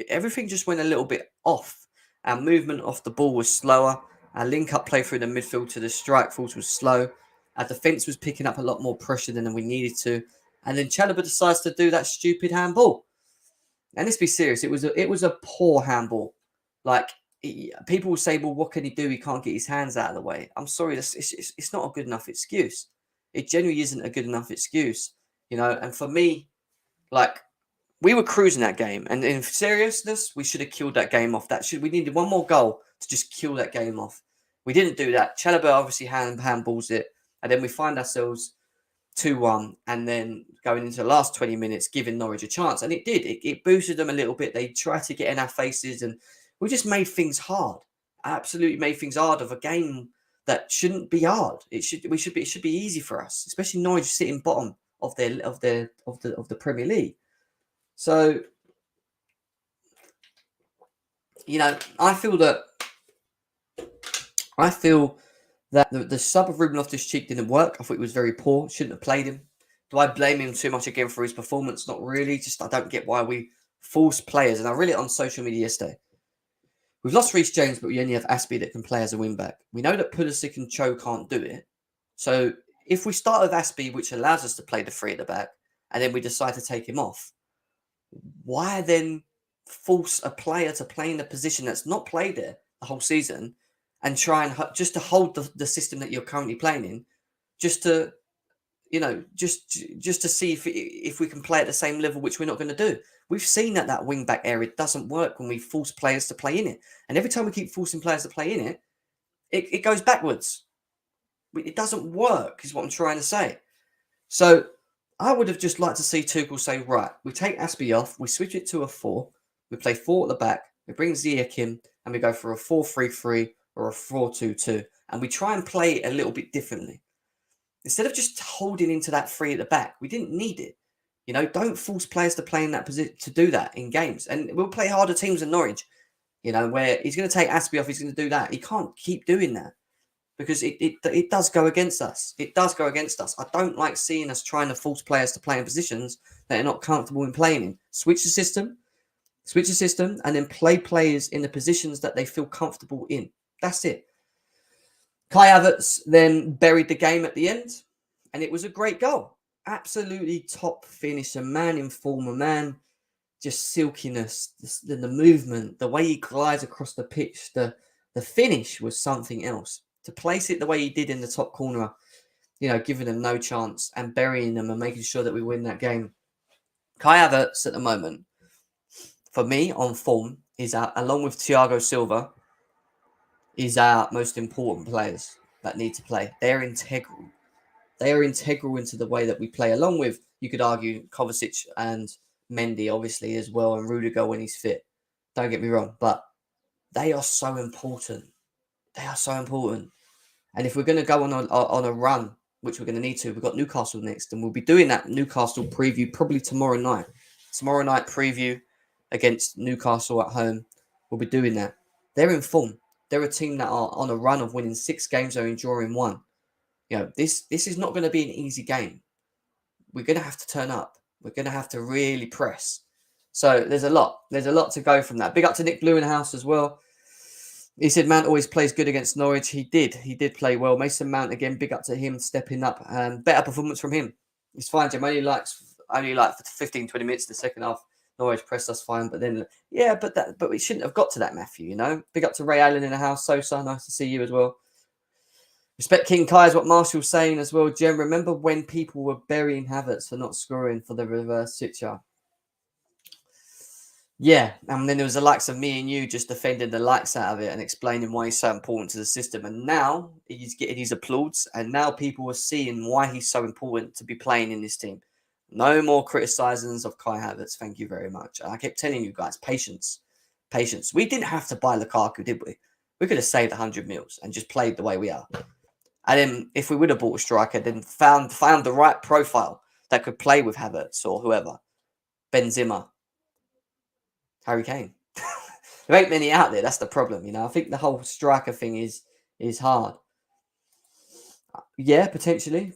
everything just went a little bit off. Our movement off the ball was slower. Our link-up play through the midfield to the strike force was slow. Our defence was picking up a lot more pressure than we needed to. And then Chalobah decides to do that stupid handball. And let's be serious, it was a poor handball. Like, people will say, well, what can he do? He can't get his hands out of the way. I'm sorry, it's not a good enough excuse. It genuinely isn't a good enough excuse. And for me, like, we were cruising that game. And in seriousness, we should have killed that game off. We needed one more goal to just kill that game off. We didn't do that. Chalobah obviously handballs it. And then we find ourselves 2-1, and then going into the last 20 minutes, giving Norwich a chance. And it did. It boosted them a little bit. They tried to get in our faces, and we just made things hard. Absolutely made things hard of a game that shouldn't be hard. It should be easy for us, especially Norwich sitting bottom of the Premier League. So, you know, I feel that the sub of Ruben Loftus-Cheek didn't work. I thought he was very poor. Shouldn't have played him. Do I blame him too much again for his performance? Not really. Just I don't get why we force players. And I read it on social media yesterday. We've lost Reece James, but we only have Aspie that can play as a wing-back. We know that Pulisic and Cho can't do it. So if we start with Aspie, which allows us to play the three at the back, and then we decide to take him off, why then force a player to play in a position that's not played there the whole season and try and just to hold the system that you're currently playing in, just to, you know, just to see if we can play at the same level, which we're not going to do. We've seen that wing back area doesn't work when we force players to play in it. And every time we keep forcing players to play in it, it goes backwards. It doesn't work, is what I'm trying to say. So I would have just liked to see Tuchel say, right, we take Aspie off, we switch it to a 4, we play 4 at the back, we bring Ziyech in, and we go for a 4-3-3 or a 4-2-2, and we try and play it a little bit differently. Instead of just holding into that 3 at the back, we didn't need it. You know, don't force players to play in that position, to do that in games. And we'll play harder teams than Norwich, you know, where he's going to take Aspie off, he's going to do that. He can't keep doing that because it does go against us. It does go against us. I don't like seeing us trying to force players to play in positions that are not comfortable in playing in. Switch the system, and then play players in the positions that they feel comfortable in. That's it. Kai Havertz then buried the game at the end, and it was a great goal. Absolutely top finish, a man in form, a man just silkiness, the movement, the way he glides across the pitch, the finish was something else. To place it the way he did in the top corner, you know, giving them no chance and burying them and making sure that we win that game. Kai Havertz at the moment, for me, on form, is along with Thiago Silva, is our most important players that need to play. They're integral. They are integral into the way that we play, along with, you could argue, Kovacic and Mendy, obviously, as well, and Rudiger when he's fit. Don't get me wrong, but they are so important. They are so important. And if we're going to go on a run, which we're going to need to, we've got Newcastle next, and we'll be doing that Newcastle preview probably tomorrow night. Tomorrow night preview against Newcastle at home. We'll be doing that. They're in form. They're a team that are on a run of winning 6 games and drawing 1. You know, this is not going to be an easy game. We're going to have to turn up. We're going to have to really press. So there's a lot. There's a lot to go from that. Big up to Nick Blumenhouse as well. He said Mount always plays good against Norwich. He did. He did play well. Mason Mount, again, big up to him, stepping up. Better performance from him. It's fine, Jim. Only like for 15, 20 minutes in the second half. Norwich pressed us fine. But then, yeah, but we shouldn't have got to that, Matthew, you know. Big up to Ray Allen in the house. Sosa, nice to see you as well. Respect King Kai is what Marshall's saying as well. Jem, remember when people were burying Havertz for not scoring for the reverse switcher? Yeah, and then there was the likes of me and you just defending the likes out of it and explaining why he's so important to the system. And now he's getting his applauds, and now people are seeing why he's so important to be playing in this team. No more criticisms of Kai Havertz. Thank you very much. I kept telling you guys, patience. Patience. We didn't have to buy Lukaku, did we? We could have saved 100 mils and just played the way we are. And then if we would have bought a striker, then found the right profile that could play with Havertz or whoever. Benzema. Harry Kane. There ain't many out there. That's the problem, you know. I think the whole striker thing is hard. Yeah, potentially.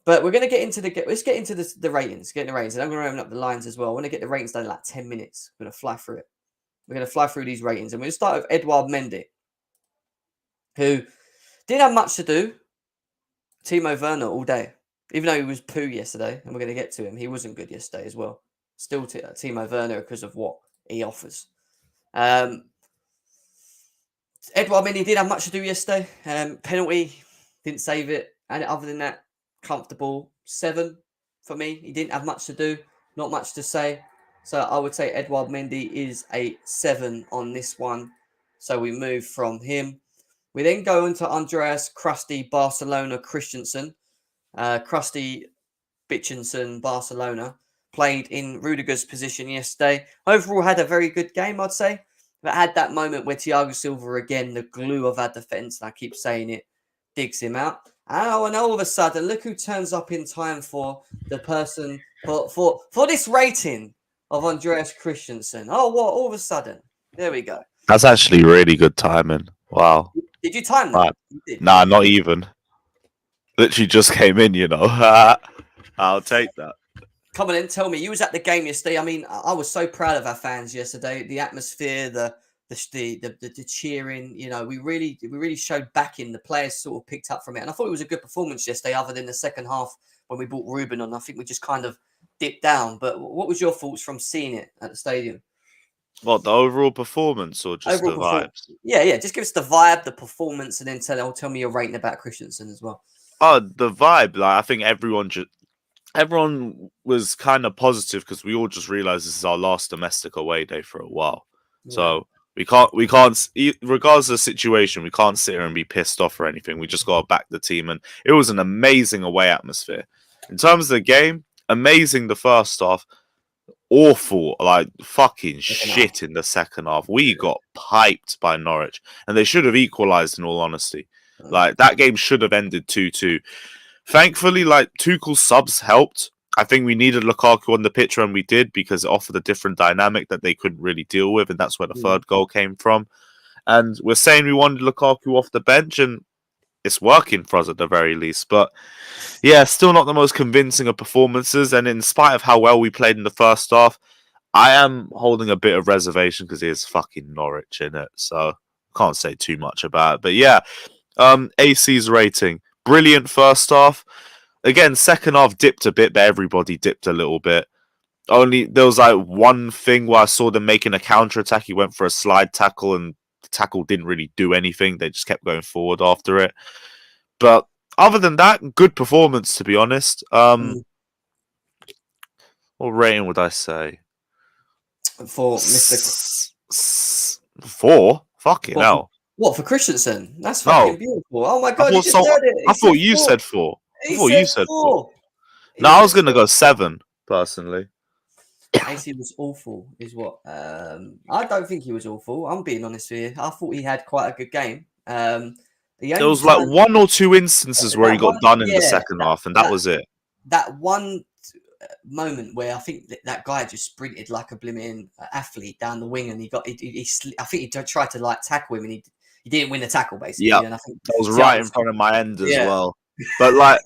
But we're going to get into let's get into the ratings. Get the ratings. And I'm going to open up the lines as well. I want to get the ratings done in like 10 minutes. We're going to fly through it. We're going to fly through these ratings. And we're going to start with Edouard Mendy, who didn't have much to do. Timo Werner all day. Even though he was poo yesterday, and we're going to get to him, he wasn't good yesterday as well. Still Timo Werner because of what he offers. Edouard Mendy did have much to do yesterday. Penalty, didn't save it. And other than that, comfortable. 7 for me. He didn't have much to do. Not much to say. So I would say Edouard Mendy is a 7 on this one. So we move from him. We then go into Andreas Krusty Barcelona Christensen. Krusty Bitchinson, Barcelona, played in Rudiger's position yesterday. Overall, had a very good game, I'd say. But had that moment where Thiago Silva, again, the glue of our defence, and I keep saying it, digs him out. Oh, and all of a sudden, look who turns up in time for the person, for this rating of Andreas Christensen. Oh, what? All of a sudden. There we go. That's actually really good timing. Wow. Did you time that? Right. You did. Nah, not even. Literally just came in, I'll take that. Come on in, tell me. You was at the game yesterday. I mean, I was so proud of our fans yesterday. The atmosphere, the cheering. You know, we really showed backing. The players sort of picked up from it, and I thought it was a good performance yesterday. Other than the second half when we brought Ruben on, I think we just kind of dipped down. But what was your thoughts from seeing it at the stadium? What, the overall performance or just the vibes? Yeah. Just give us the vibe, the performance, and then tell me your rating about Christensen as well. Oh, the vibe. Like, I think everyone was kind of positive because we all just realized this is our last domestic away day for a while. Yeah. So we can't, regardless of the situation, we can't sit here and be pissed off or anything. We just got to back the team, and it was an amazing away atmosphere. In terms of the game, amazing the first half, awful, like fucking shit in the second half. We got piped by Norwich, and they should have equalised, in all honesty. Like, that game should have ended 2-2. Thankfully, like, Tuchel's subs helped. I think we needed Lukaku on the pitch when we did because it offered a different dynamic that they couldn't really deal with, and that's where the third goal came from. And we're saying we wanted Lukaku off the bench, and it's working for us at the very least. But yeah, still not the most convincing of performances. And in spite of how well we played in the first half, I am holding a bit of reservation because it is fucking Norwich in it. So can't say too much about it. But yeah, AC's rating. Brilliant first half. Again, second half dipped a bit, but everybody dipped a little bit. Only there was like one thing where I saw them making a counter attack. He went for a slide tackle, and the tackle didn't really do anything. They just kept going forward after it. But other than that, good performance, to be honest. What rating would I say? For Mr. 4? Fucking hell. What, for Christensen? That's fucking beautiful. Oh my god, I thought you said 4. I thought you said 4. No, I was going to go 7, personally. AC was awful, is what. I don't think he was awful. I'm being honest with you. I thought he had quite a good game. There was like 1 or 2 instances where he got done in the second half, and that was it. That one moment where I think that guy just sprinted like a blimmin' athlete down the wing, and I think he tried to like tackle him, and he didn't win the tackle basically. Yeah, and I think that was right in front of my end as well. But like,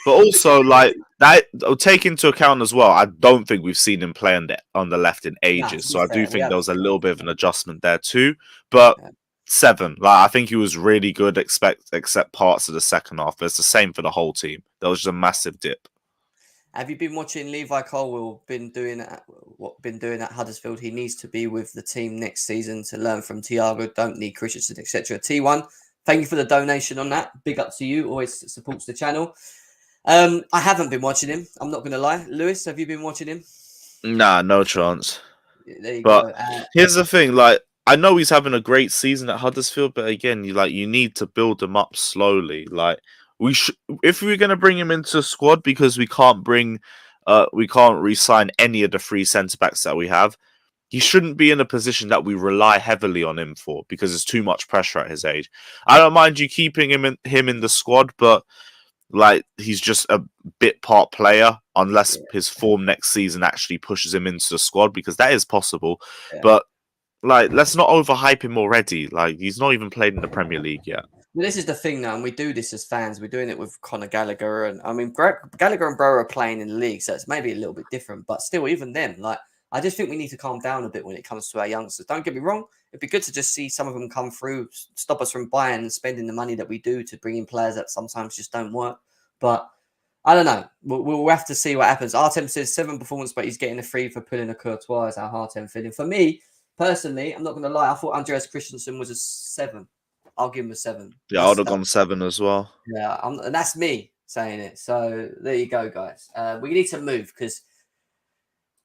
but also like that. Take into account as well. I don't think we've seen him play on the left in ages, so I do think there was a little bit of an adjustment there too. But 7, like I think he was really good, except parts of the second half. But it's the same for the whole team. There was just a massive dip. Have you been watching Levi Colwill been doing at Huddersfield? He needs to be with the team next season to learn from Thiago. Don't need Christensen, etc. T1, thank you for the donation on that. Big up to you. Always supports the channel. I haven't been watching him. I'm not going to lie. Lewis, have you been watching him? Nah, no chance. There you go. Here's the thing. Like, I know he's having a great season at Huddersfield, but again, you need to build him up slowly. Like, if we're going to bring him into the squad, because we can't re-sign any of the 3 centre-backs that we have, he shouldn't be in a position that we rely heavily on him for, because there's too much pressure at his age. I don't mind you keeping him in the squad, but like, he's just a bit part player unless his form next season actually pushes him into the squad, because that is possible. Yeah. But like, let's not overhype him already. Like, he's not even played in the Premier League yet. Well, this is the thing now, and we do this as fans. We're doing it with Conor Gallagher, and I mean, Gallagher and Bro are playing in the league, so it's maybe a little bit different. But still, even them, like, I just think we need to calm down a bit when it comes to our youngsters. Don't get me wrong; it'd be good to just see some of them come through, stop us from buying and spending the money that we do to bring in players that sometimes just don't work. But I don't know. We'll have to see what happens. Artem says 7 performance, but he's getting a 3 for pulling a Courtois. Is how Artem feeling. For me personally, I'm not going to lie. I thought Andreas Christensen was a 7. I'll give him a 7. Yeah, I would have gone 7 as well. Yeah, and that's me saying it. So there you go, guys. We need to move because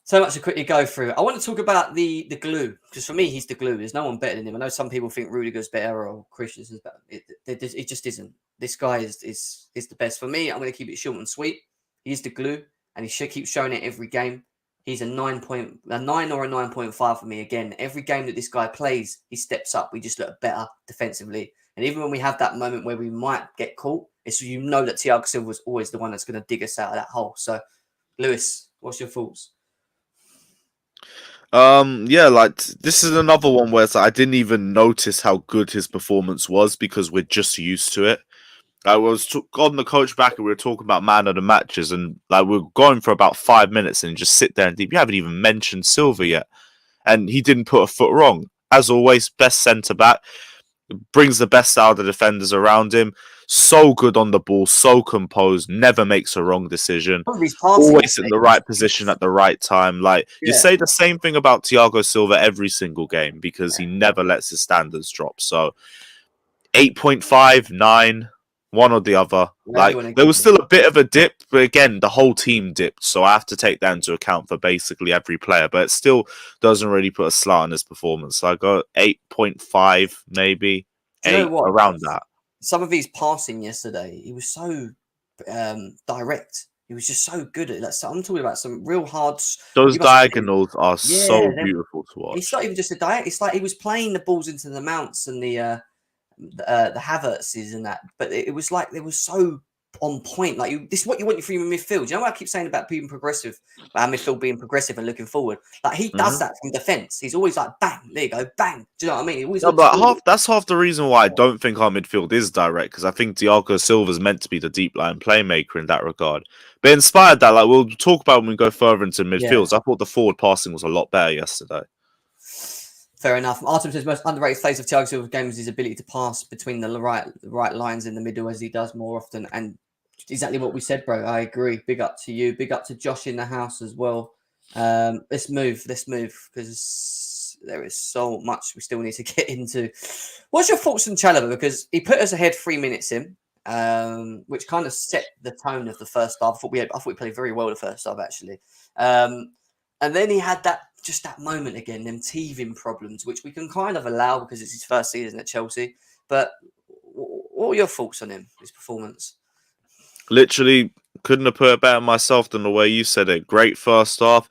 So much to quickly go through. I want to talk about the glue, because for me, he's the glue. There's no one better than him. I know some people think Rudiger's better or Christensen's better. It just isn't. This guy is the best. For me, I'm going to keep it short and sweet. He's the glue, and he should keep showing it every game. He's a 9 or a 9.5 for me. Again, every game that this guy plays, he steps up. We just look better defensively. And even when we have that moment where we might get caught, it's you know that Thiago Silva is always the one that's going to dig us out of that hole. So, Lewis, what's your thoughts? Yeah, like this is another one where it's like, I didn't even notice how good his performance was because we're just used to it. I was on the coach back and we were talking about man of the matches, and like we were going for about 5 minutes and just sit there and you haven't even mentioned Silva yet, and he didn't put a foot wrong. As always, best centre back, brings the best out of the defenders around him. So good on the ball, so composed, never makes a wrong decision. Always in the right position at the right time. Like you say the same thing about Thiago Silva every single game because he never lets his standards drop. So 8.5, 9, one or the other. Like there was still a bit of a dip, but again, the whole team dipped. So I have to take that into account for basically every player. But it still doesn't really put a slant on his performance. So I got 8.5, maybe 8, around that. Some of his passing yesterday, he was so direct. He was just so good at that. So I'm talking about some real hard. Those diagonals are so beautiful to watch. It's not even just a diagonal. It's like he was playing the balls into the Mounts and the Havertzes and that. But it was like they were so on point. Like this is what you want from your midfield. You know what I keep saying about being progressive, about midfield being progressive and looking forward. Like he does that from defense. He's always like bang, there you go, bang. Do you know what I mean? He always that's half the reason why I don't think our midfield is direct, because I think Thiago Silva's meant to be the deep line playmaker in that regard. But inspired that, like we'll talk about when we go further into midfields. I thought the forward passing was a lot better yesterday. Fair enough. Artem says most underrated phase of Thiago Silva's game is his ability to pass between the right lines in the middle, as he does more often. And exactly what we said, bro. I agree. Big up to you. Big up to Josh in the house as well. Let's move because there is so much we still need to get into. What's your thoughts on Chalobah? Because he put us ahead 3 minutes in, which kind of set the tone of the first half. I thought we played very well the first half, actually. And then he had that moment again, them teething problems, which we can kind of allow because it's his first season at Chelsea. But what were your thoughts on him, his performance? Literally couldn't have put it better myself than the way you said it. Great first half.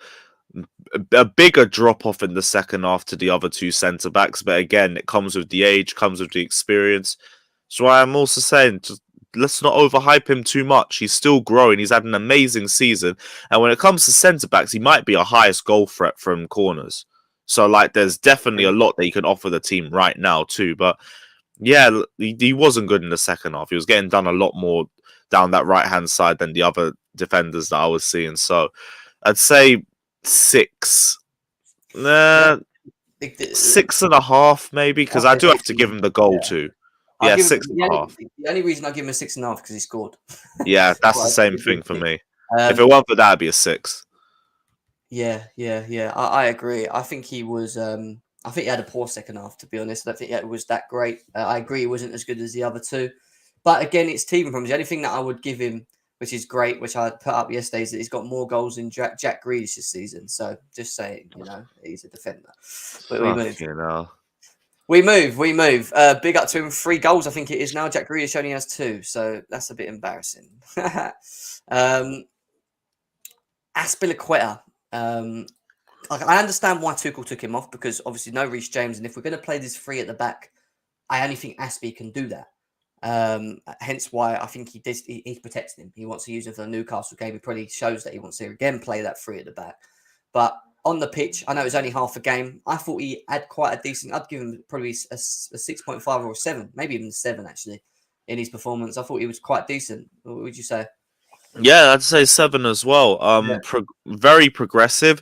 A bigger drop off in the second half to the other two centre backs. But again, it comes with the age, comes with the experience. So I'm also saying, just let's not overhype him too much. He's still growing. He's had an amazing season. And when it comes to centre-backs, he might be our highest goal threat from corners. So, like, there's definitely a lot that he can offer the team right now, too. But, yeah, he wasn't good in the second half. He was getting done a lot more down that right-hand side than the other defenders that I was seeing. So, I'd say 6. 6.5, maybe, because I do have to give him the goal, too. Yeah, 6.5. The only reason I give him a 6.5 because he scored. Yeah, that's the same thing for me. If it weren't for that, it'd be a 6. Yeah. I agree. I think he was. I think he had a poor second half, to be honest. I don't think it was that great. I agree, he wasn't as good as the other two. But again, it's teething problems. The only thing that I would give him, which is great, which I put up yesterday, is that he's got more goals than Jack Grealish this season. So just saying, he's a defender. But we move. We move. Big up to him. 3 goals, I think it is now. Jack Grealish only has 2, so that's a bit embarrassing. Azpilicueta. I understand why Tuchel took him off, because obviously no Reece James, and if we're going to play this 3 at the back, I only think Aspi can do that. Hence why I think he's protecting him. He wants to use him for the Newcastle game. He probably shows that he wants to again play that 3 at the back. But on the pitch, I know it was only half a game. I thought he had quite a decent. I'd give him probably a 6.5 or a 7, maybe even 7 actually in his performance. I thought he was quite decent. What would you say? Yeah, I'd say 7 as well. Very progressive.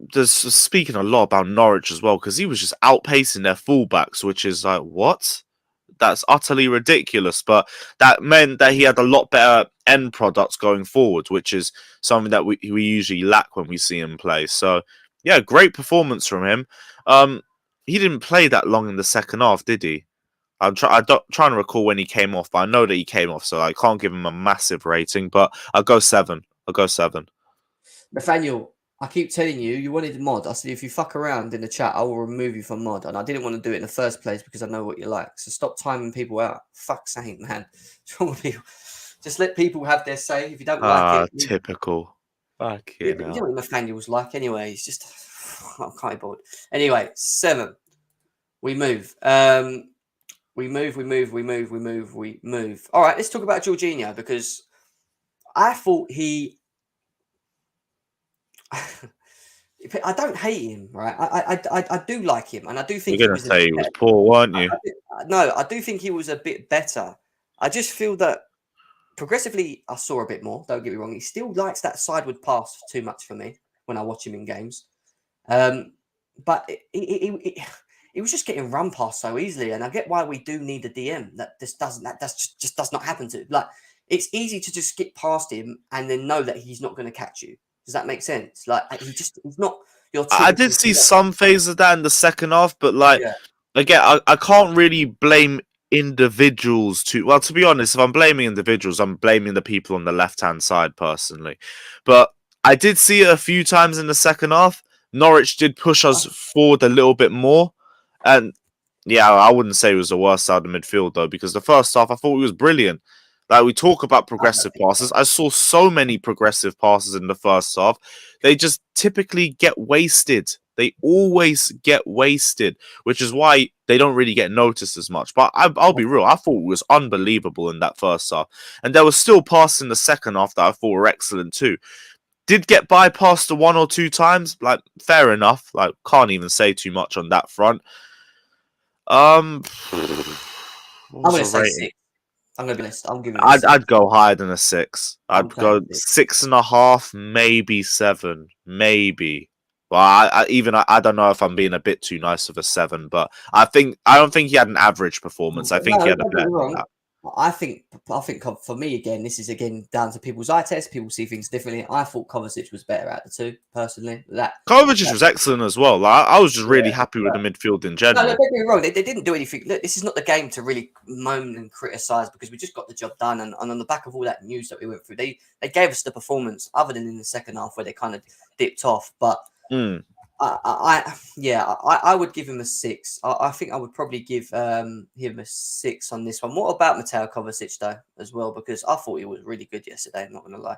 Just speaking a lot about Norwich as well, because he was just outpacing their fullbacks, which is like, what? That's utterly ridiculous. But that meant that he had a lot better end products going forward, which is something that we usually lack when we see him play. So, yeah, great performance from him. He didn't play that long in the second half, did he? I'm trying to recall when he came off, but I know that he came off, so I can't give him a massive rating. But I'll go 7. Nathaniel, I keep telling you, you wanted mod. I said, if you fuck around in the chat, I will remove you from mod. And I didn't want to do it in the first place because I know what you like. So stop timing people out. Fuck's sake, man. What's wrong with people? Just let people have their say. If you don't like it, Typical. yeah, Fucking but you know hell. what Nathaniel's like anyway. He's just, I can't be bored. Anyway, 7. We move. We move. All right, let's talk about Jorginho because I thought he. I don't hate him, right? I do like him, and I do think You're he gonna was. say he was poor, weren't you? No, I do think he was a bit better. I just feel that progressively, I saw a bit more. Don't get me wrong; he still likes that sideward pass too much for me when I watch him in games. But it was just getting run past so easily, and I get why we do need a DM that this doesn't. Just does not happen to. Like it's easy to just skip past him and then know that he's not going to catch you. Does that make sense? Like he's not your I did typical. see some phases of that in the second half, but like Yeah. again, I can't really blame individuals too. Well, to be honest, if I'm blaming individuals, I'm blaming the people on the left-hand side personally. But I did see it a few times in the second half. Norwich did push us forward a little bit more. And yeah, I wouldn't say it was the worst side of midfield though, because the first half I thought it was brilliant. Like we talk about progressive passes. I saw so many progressive passes in the first half. They just typically get wasted. They always get wasted, which is why they don't really get noticed as much. But I'll be real, I thought it was unbelievable in that first half. And there was still passes in the second half that I thought were excellent too. Did get bypassed the 1 or 2 times, like fair enough. Like can't even say too much on that front. What I'm was going the to say rating? 6. I'm going to be honest. I'm giving him a 6. I'd go higher than a 6. I'm I'd saying go 6.5, maybe 7, maybe. Well, I don't know if I'm being a bit too nice of a 7, but I don't think he had an average performance. I think he No, had a don't get better me than wrong. that. I think for me again, this is again down to people's eye test. People see things differently. I thought Kovacic was better out of the two, personally. Kovacic was excellent as well. Like, I was just really Yeah. happy with the midfield in No, don't general. get me wrong. They didn't do anything. Look, this is not the game to really moan and criticise because we just got the job done. And on the back of all that news that we went through, they gave us the performance, other than in the second half where they kind of dipped off. But I would give him a 6. I think I would probably give him a 6 on this one. What about Mateo Kovacic though, as well? Because I thought he was really good yesterday. I'm not going to lie.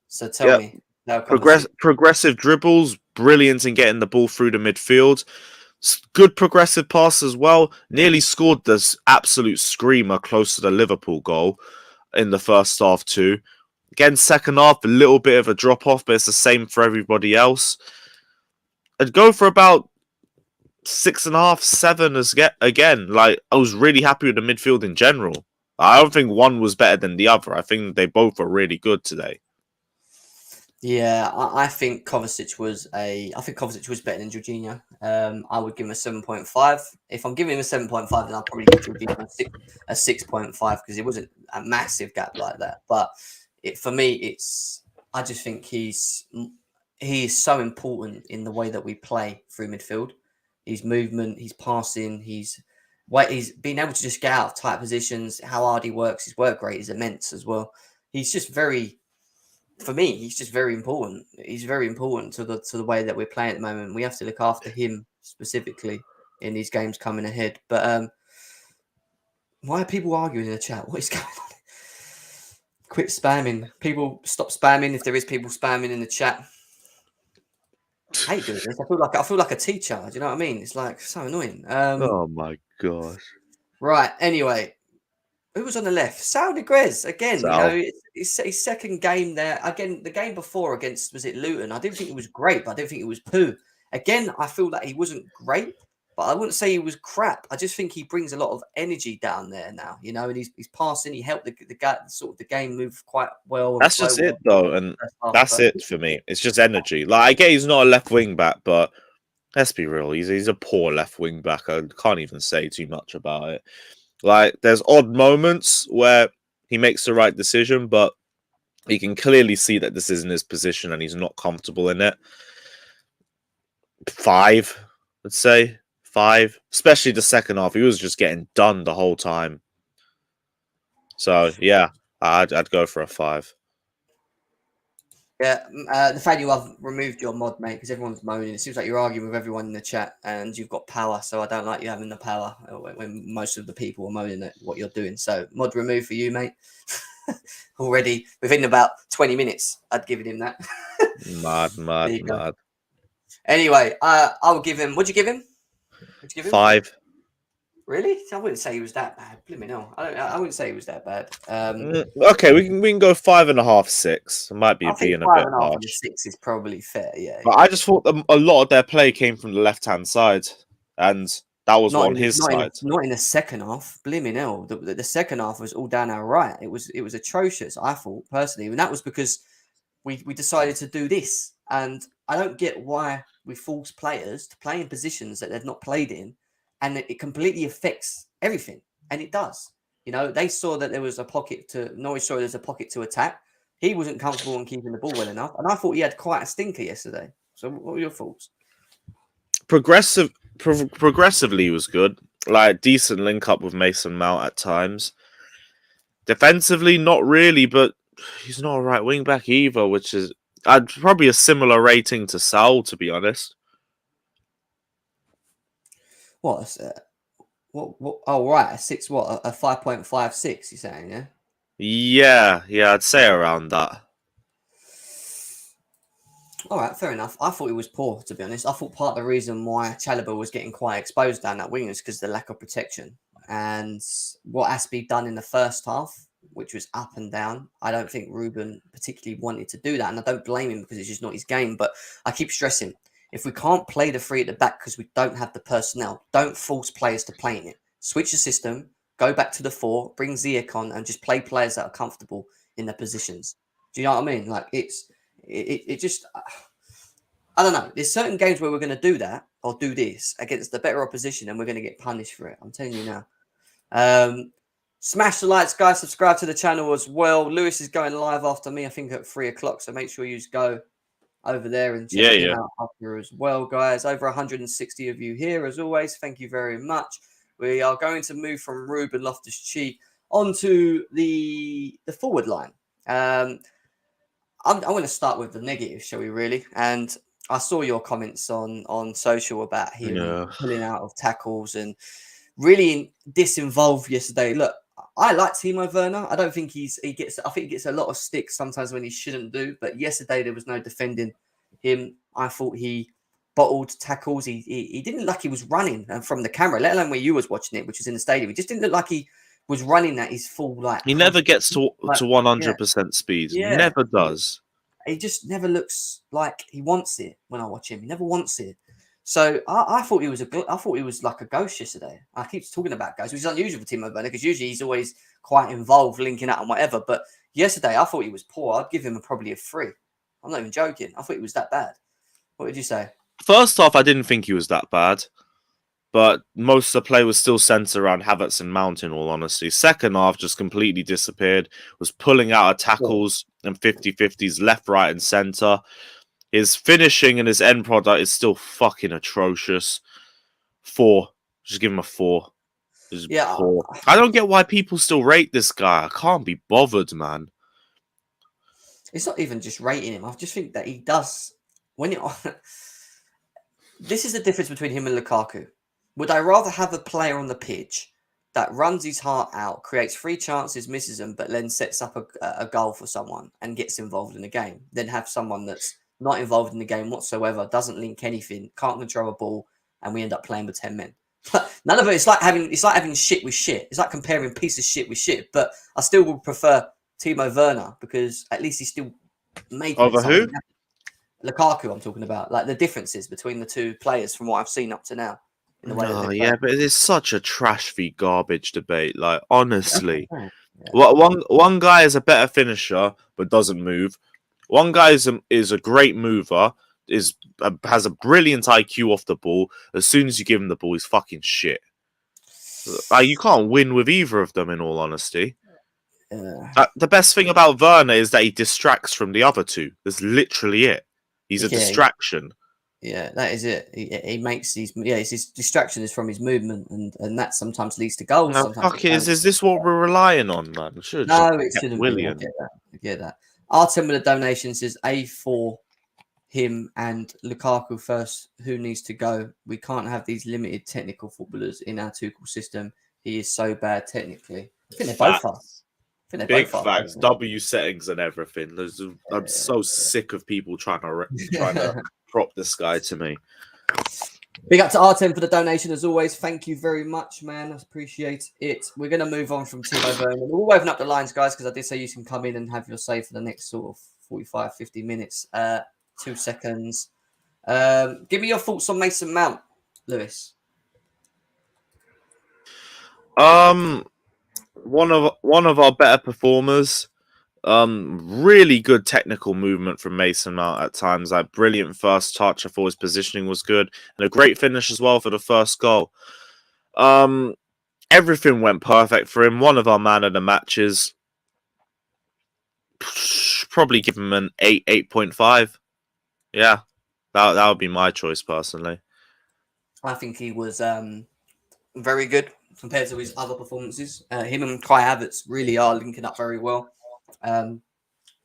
So tell me, Mateo Kovacic. Progressive dribbles, brilliant in getting the ball through the midfield. Good progressive pass as well. Nearly scored this absolute screamer close to the Liverpool goal in the first half too. Again, second half, a little bit of a drop off, but it's the same for everybody else. I'd go for about 6.5, 7 as again. Like I was really happy with the midfield in general. I don't think one was better than the other. I think they both were really good today. Yeah, I think Kovacic was better than Jorginho. I would give him a 7.5. If I'm giving him a 7.5, then I'll probably give Jorginho a 6.5 because it wasn't a massive gap like that. But for me, I just think he is so important in the way that we play through midfield. His movement, his passing, he's being able to just get out of tight positions. How hard he works, his work rate is immense as well. He's just very. For me, he's just very important. He's very important to the way that we're playing at the moment. We have to look after him specifically in these games coming ahead. But why are people arguing in the chat? What is going on? Quit spamming. People stop spamming if there is people spamming in the chat. I hate doing this. I feel like a teacher. Do you know what I mean? It's like so annoying. Oh my gosh. Right. Anyway, who was on the left? Sal Niguez again. So, You know, it's his second game there. Again, the game before against was it Luton? I didn't think it was great, but I didn't think it was poo. Again, I feel that he wasn't great, but I wouldn't say he was crap. I just think he brings a lot of energy down there now. You know, and he's passing. He helped the game move quite well. that's just it though, and that's it for me. It's just energy. Like I get he's not a left wing back, but let's be real, he's a poor left wing back. I can't even say too much about it. Like there's odd moments where he makes the right decision, but you can clearly see that this isn't his position and he's not comfortable in it. 5, let's say 5, especially the second half. He was just getting done the whole time. So yeah, I'd go for a 5. Yeah, Nathaniel, I've removed your mod, mate, because everyone's moaning. It seems like you're arguing with everyone in the chat, and you've got power, so I don't like you having the power when most of the people are moaning at what you're doing. So, mod removed for you, mate. Already within about 20 minutes, I'd given him that. Mad, There you go. mad. Anyway, I'll give him. What'd you give him? What'd you give him? 5. Really? I wouldn't say he was that bad. Blimey, no. I wouldn't say he was that bad. Okay, we can go 5.5, 6. It might be I think being a five bit and a half and a harsh. 6 is probably fair. Yeah, But I just thought a lot of their play came from the left-hand side, and that was on his side. Not in the second half. Blimey, no. The second half was all down our right. It was atrocious. I thought personally, and that was because we decided to do this. And I don't get why we force players to play in positions that they've not played in, and it completely affects everything. And it does. You know, they saw that there was a pocket to Norwich saw there's a pocket to attack. He wasn't comfortable in keeping the ball well enough, and I thought he had quite a stinker yesterday. So, what were your thoughts? Progressively was good. Like decent link up with Mason Mount at times. Defensively, not really, but he's not a right wing back either, which is I'd probably a similar rating to Sal, to be honest. What? What? Oh, right. A 6. What? A 5.56. You're saying, yeah? Yeah, I'd say around that. All right, fair enough. I thought he was poor, to be honest. I thought part of the reason why Chalobah was getting quite exposed down that wing is because of the lack of protection. And what Aspie done in the first half, which was up and down, I don't think Ruben particularly wanted to do that. And I don't blame him because it's just not his game. But I keep stressing, if we can't play the 3 at the back because we don't have the personnel, don't force players to play in it. Switch the system, go back to the 4, bring Ziyech on, and just play players that are comfortable in their positions. Do you know what I mean? Like, it just, I don't know. There's certain games where we're going to do that or do this against the better opposition and we're going to get punished for it. I'm telling you now. Smash the likes, guys. Subscribe to the channel as well. Lewis is going live after me, I think at 3 o'clock. So make sure you go over there and check him out after as well, guys. Over 160 of you here as always. Thank you very much. We are going to move from Ruben Loftus-Cheek onto the forward line. I want to start with the negative, shall we really? And I saw your comments on social about him pulling out of tackles and really disinvolved yesterday. Look, I like Timo Werner. I don't think I think he gets a lot of sticks sometimes when he shouldn't do. But yesterday there was no defending him. I thought he bottled tackles. He didn't look like he was running from the camera, let alone when you was watching it, which was in the stadium. He just didn't look like he was running at his full He never gets to 100% speed. Yeah. Never does. He just never looks like he wants it when I watch him. He never wants it. So I thought he was like a ghost yesterday. I keep talking about ghosts, which is unusual for Timo Werner because usually he's always quite involved, linking out and whatever. But yesterday I thought he was poor. I'd give him probably a 3. I'm not even joking. I thought he was that bad. What did you say? First off, I didn't think he was that bad. But most of the play was still centered around Havertz and Mount, in all honesty. Second half just completely disappeared. Was pulling out of tackles and 50-50s left, right, and centre. His finishing and his end product is still fucking atrocious. 4. Just give him a 4. Poor. I don't get why people still rate this guy. I can't be bothered, man. It's not even just rating him. I just think that he does... This is the difference between him and Lukaku. Would I rather have a player on the pitch that runs his heart out, creates 3 chances, misses them, but then sets up a goal for someone and gets involved in the game, than have someone that's not involved in the game whatsoever, doesn't link anything, can't control a ball, and we end up playing with 10 men. None of it. It's like having shit with shit. It's like comparing piece of shit with shit. But I still would prefer Timo Werner because at least he's still making over who? Lukaku. I'm talking about like the differences between the 2 players from what I've seen up to now. In the way but it's such a trash v garbage debate. Like honestly, one guy is a better finisher but doesn't move. One guy is a great mover. Has a brilliant IQ off the ball. As soon as you give him the ball, he's fucking shit. You can't win with either of them, in all honesty. The best thing about Werner is that he distracts from the other 2. That's literally it. He's a distraction. Yeah, that is it. He makes his distraction is from his movement, and that sometimes leads to goals. Now, is this what we're relying on, man? No, it shouldn't be. I get that. Artem with the donation says A4 him and Lukaku first. Who needs to go? We can't have these limited technical footballers in our Tuchel system. He is so bad technically. I think they're both are. Big facts. W settings and everything. I'm so sick of people trying to prop this guy to me. Big up to Artem for the donation as always. Thank you very much, man. I appreciate it. We're going to move on from Timo Werner. We'll open up the lines, guys, because I did say you can come in and have your say for the next sort of 45, 50 minutes. 2 seconds. Give me your thoughts on Mason Mount, Lewis. One of our better performers. Really good technical movement from Mason Mount at times. Like brilliant first touch. I thought his positioning was good, and a great finish as well for the first goal. Everything went perfect for him. One of our man of the matches. Probably give him an 8.5. Yeah, that would be my choice personally. I think he was very good compared to his other performances. Him and Kai Havertz really are linking up very well.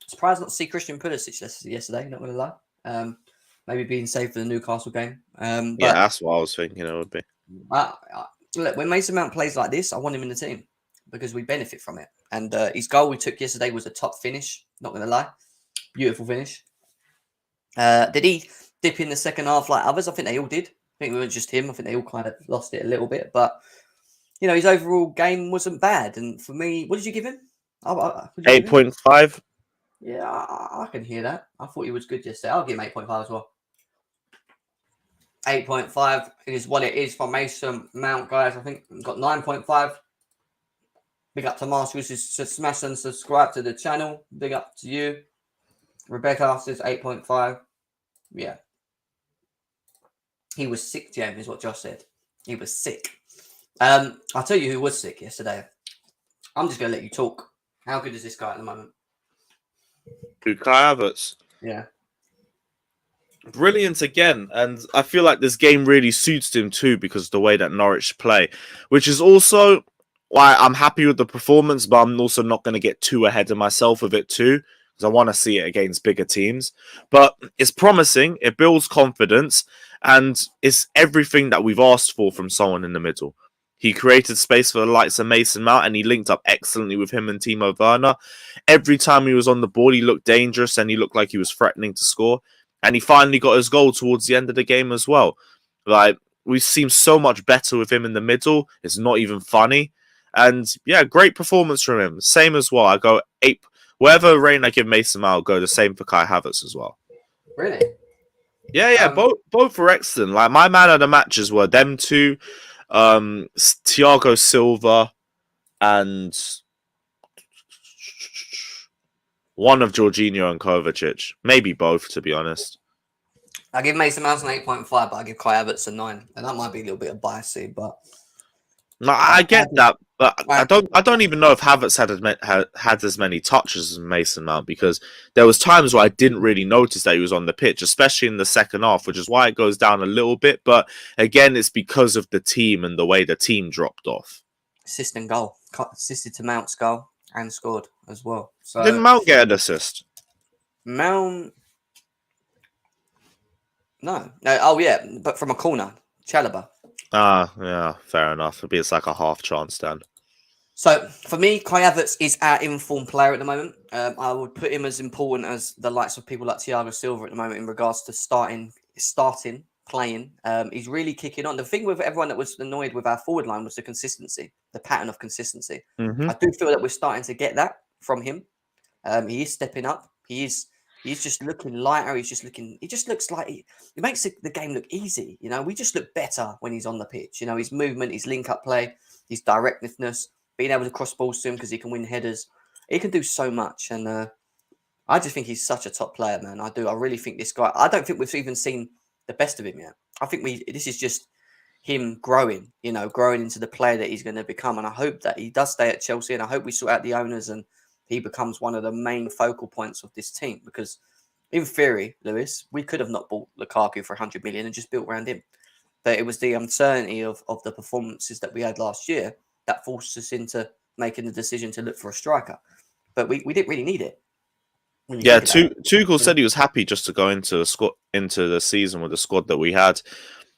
Surprised not to see Christian Pulisic yesterday, not going to lie. Maybe being saved for the Newcastle game. Yeah, that's what I was thinking it would be. Look, when Mason Mount plays like this, I want him in the team because we benefit from it. And his goal we took yesterday was a top finish, not going to lie. Beautiful finish. Did he dip in the second half like others? I think they all did. I think it wasn't just him. I think they all kind of lost it a little bit. But, you know, his overall game wasn't bad. And for me, what did you give him? 8.5. Yeah, I can hear that. I thought he was good yesterday. I'll give him 8.5 as well. 8.5 is what it is for Mason Mount, guys. I think we've got 9.5. Big up to Marshall. Just smash and subscribe to the channel. Big up to you. Rebecca says 8.5. Yeah. He was sick, Jem, is what Josh said. He was sick. I'll tell you who was sick yesterday. I'm just going to let you talk. How good is this guy at the moment? Kai Havertz. Yeah. Brilliant again. And I feel like this game really suits him too because of the way that Norwich play, which is also why I'm happy with the performance, but I'm also not going to get too ahead of myself with it too because I want to see it against bigger teams. But it's promising. It builds confidence and it's everything that we've asked for from someone in the middle. He created space for the likes of Mason Mount and he linked up excellently with him and Timo Werner. Every time he was on the ball, he looked dangerous and he looked like he was threatening to score. And he finally got his goal towards the end of the game as well. Like, we seem so much better with him in the middle. It's not even funny. And yeah, great performance from him. Same as well. I go 8. Whatever rating I give Mason Mount, I'll go the same for Kai Havertz as well. Really? Yeah. Both were excellent. Like, my man of the matches were them two. Thiago Silva and one of Jorginho and Kovacic. Maybe both, to be honest. I give Mason Mount an 8.5, but I give Kai Havertz a 9. And that might be a little bit of biasy, but... No, I get that, but I don't even know if Havertz had as many touches as Mason Mount because there was times where I didn't really notice that he was on the pitch, especially in the second half, which is why it goes down a little bit. But again, it's because of the team and the way the team dropped off. Assist and goal. Assisted to Mount's goal and scored as well. So didn't Mount get an assist? Mount... No. Oh, yeah, but from a corner. Chalobah. Yeah, fair enough. It's like a half chance then. So, for me, Kai Havertz is our informed player at the moment. I would put him as important as the likes of people like Thiago Silva at the moment in regards to starting, playing. He's really kicking on. The thing with everyone that was annoyed with our forward line was the consistency, the pattern of consistency. Mm-hmm. I do feel that we're starting to get that from him. He is stepping up. He's just looking lighter. He just looks like he makes the game look easy. You know, we just look better when he's on the pitch. You know, his movement, his link-up play, his directness, being able to cross balls to him because he can win headers. He can do so much. And I just think he's such a top player, man. I do. I really think this guy, I don't think we've even seen the best of him yet. I think this is just him growing, you know, growing into the player that he's going to become. And I hope that he does stay at Chelsea. And I hope we sort out the owners and he becomes one of the main focal points of this team because in theory, Lewis, we could have not bought Lukaku for 100 million and just built around him. But it was the uncertainty of the performances that we had last year that forced us into making the decision to look for a striker. But we didn't really need it. Yeah, Tuchel said he was happy just to go into the season with the squad that we had.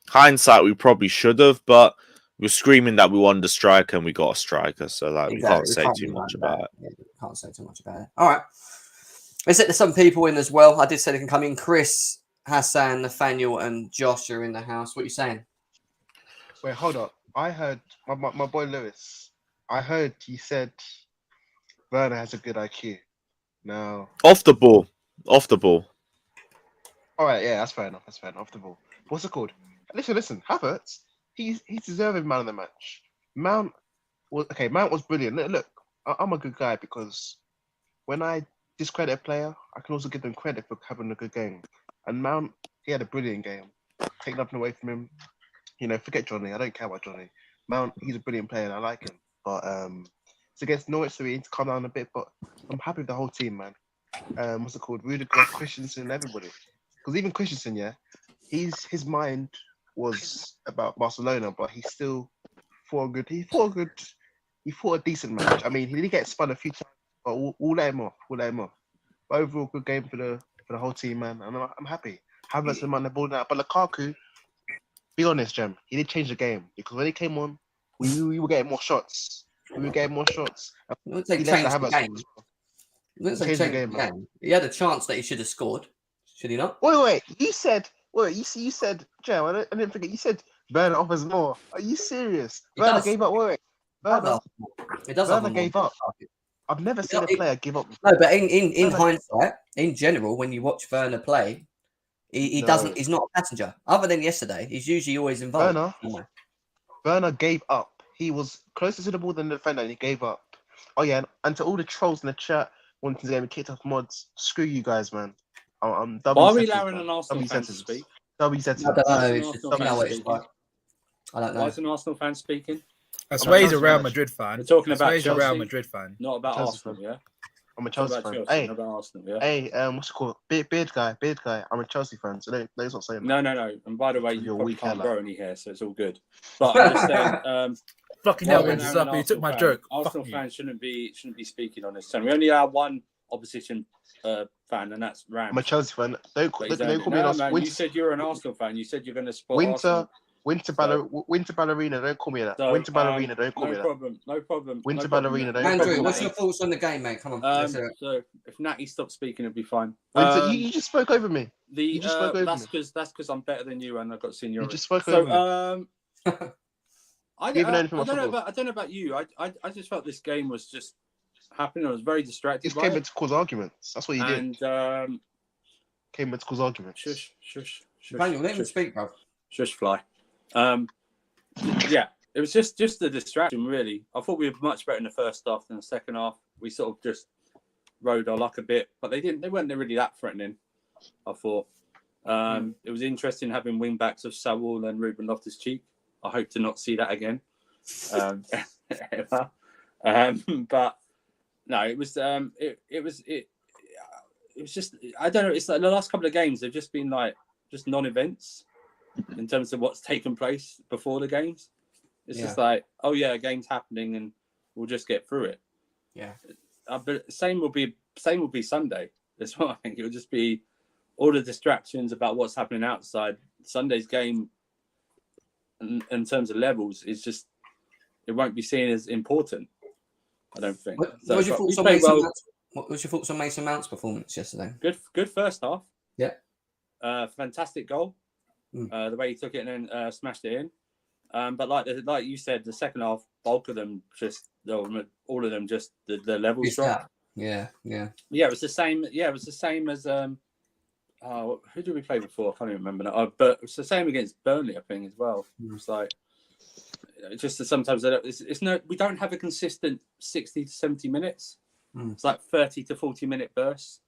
Hindsight, we probably should have, but we're screaming that we wanted a striker and we got a striker, so like we can't say too much about it. Yeah, we can't say too much about it. All right, let's let some people in as well. I did say they can come in. Chris, Hassan, Nathaniel, and Josh are in the house. What are you saying? Wait, hold up. I heard my boy Lewis. I heard he said Werner has a good IQ. No. Off the ball. All right, yeah, that's fair enough. Off the ball. What's it called? Listen. Havertz, he's deserving man of the match. Mount was brilliant. Look, I'm a good guy because when I discredit a player, I can also give them credit for having a good game. And Mount, he had a brilliant game. Take nothing away from him. Forget Johnny. I don't care about Johnny. Mount, he's a brilliant player and I like him. But it's against Norwich, so we need to calm down a bit. But I'm happy with the whole team, man. What's it called? Rudiger, Christensen, everybody. Because even Christensen, yeah, his mind was about Barcelona, but he still fought a decent match. I mean, he did get spun a few times, but we'll let him off. But overall, good game for the whole team, man. And I'm happy. Havertz and man, the ball now. But Lukaku, be honest, Jem, he did change the game because when he came on, we were getting more shots. He had a chance that he should have scored. Should he not? Wait. You said, Jem, I didn't forget. You said Werner offers more. Are you serious? Werner gave up. Werner gave up. I've never seen a player give up. No, but in hindsight, in general, when you watch Werner play, he doesn't. He's not a passenger. Other than yesterday, he's usually always involved. Werner gave up. He was closer to the ball than the defender, and he gave up. Oh yeah, and to all the trolls in the chat wanting to get me kicked off mods, screw you guys, man. I'm double. Why are we allowing an Arsenal fan to speak? Double I don't know. I don't know. Why is an Arsenal fan speaking? That's why he's a Real Madrid fan. We're talking about Chelsea. A Real Madrid fan, not about Chelsea Arsenal. fan. Yeah, I'm a Chelsea fan. Chelsea, Hey, not about Arsenal. Yeah. Hey, what's it called? Beard guy. I'm a Chelsea fan, so let's not say that. No. And by the way, you probably can't grow any hair, so it's all good. But I'm just saying. Fucking hell, you took my joke. Arsenal fans shouldn't be speaking on this channel. We only have one opposition fan, and that's Ram. I'm a Chelsea fan. Don't call me an Arsenal. You said you're an Arsenal fan. You said you're going to support Arsenal. Winter ballerina. Don't call me that. So, Winter ballerina. Don't call me that. No problem. Winter ballerina. Don't. Andrew, what's your thoughts on the game, mate? Come on. So if Natty stopped speaking, it'd be fine. You just spoke over me. That's because I'm better than you and I've got seniority. You just spoke over me. I don't know about you. I just felt this game was just happening. I was very distracted. This came in to cause arguments. That's what you did. And came in to cause arguments. Shush. Daniel, let him speak, bro. Shush, fly. Yeah, it was just a distraction, really. I thought we were much better in the first half than the second half. We sort of just rode our luck a bit, but they weren't really that threatening, I thought. It was interesting having wing backs of Saul and Ruben Loftus-Cheek. I hope to not see that again. Ever. But no, it was just, I don't know, it's like the last couple of games, they've just been like just non-events in terms of what's taken place before the games. It's just like, oh yeah, a game's happening and we'll just get through it. Yeah. But same will be Sunday. That's what I think. It will just be all the distractions about what's happening outside. Sunday's game, in terms of levels, is just, it won't be seen as important, I don't think. What was your thoughts on Mason Mount's performance yesterday? Good first half. Yeah. Fantastic goal. The way he took it and then smashed it in. But like you said, the second half, bulk of them all of them just the levels dropped. Yeah. Yeah, it was the same. Yeah, it was the same as who did we play before? I can't even remember now. But it's the same against Burnley, I think, as well. It was like just that sometimes we don't have a consistent 60 to 70 minutes. It's like 30 to 40 minute bursts,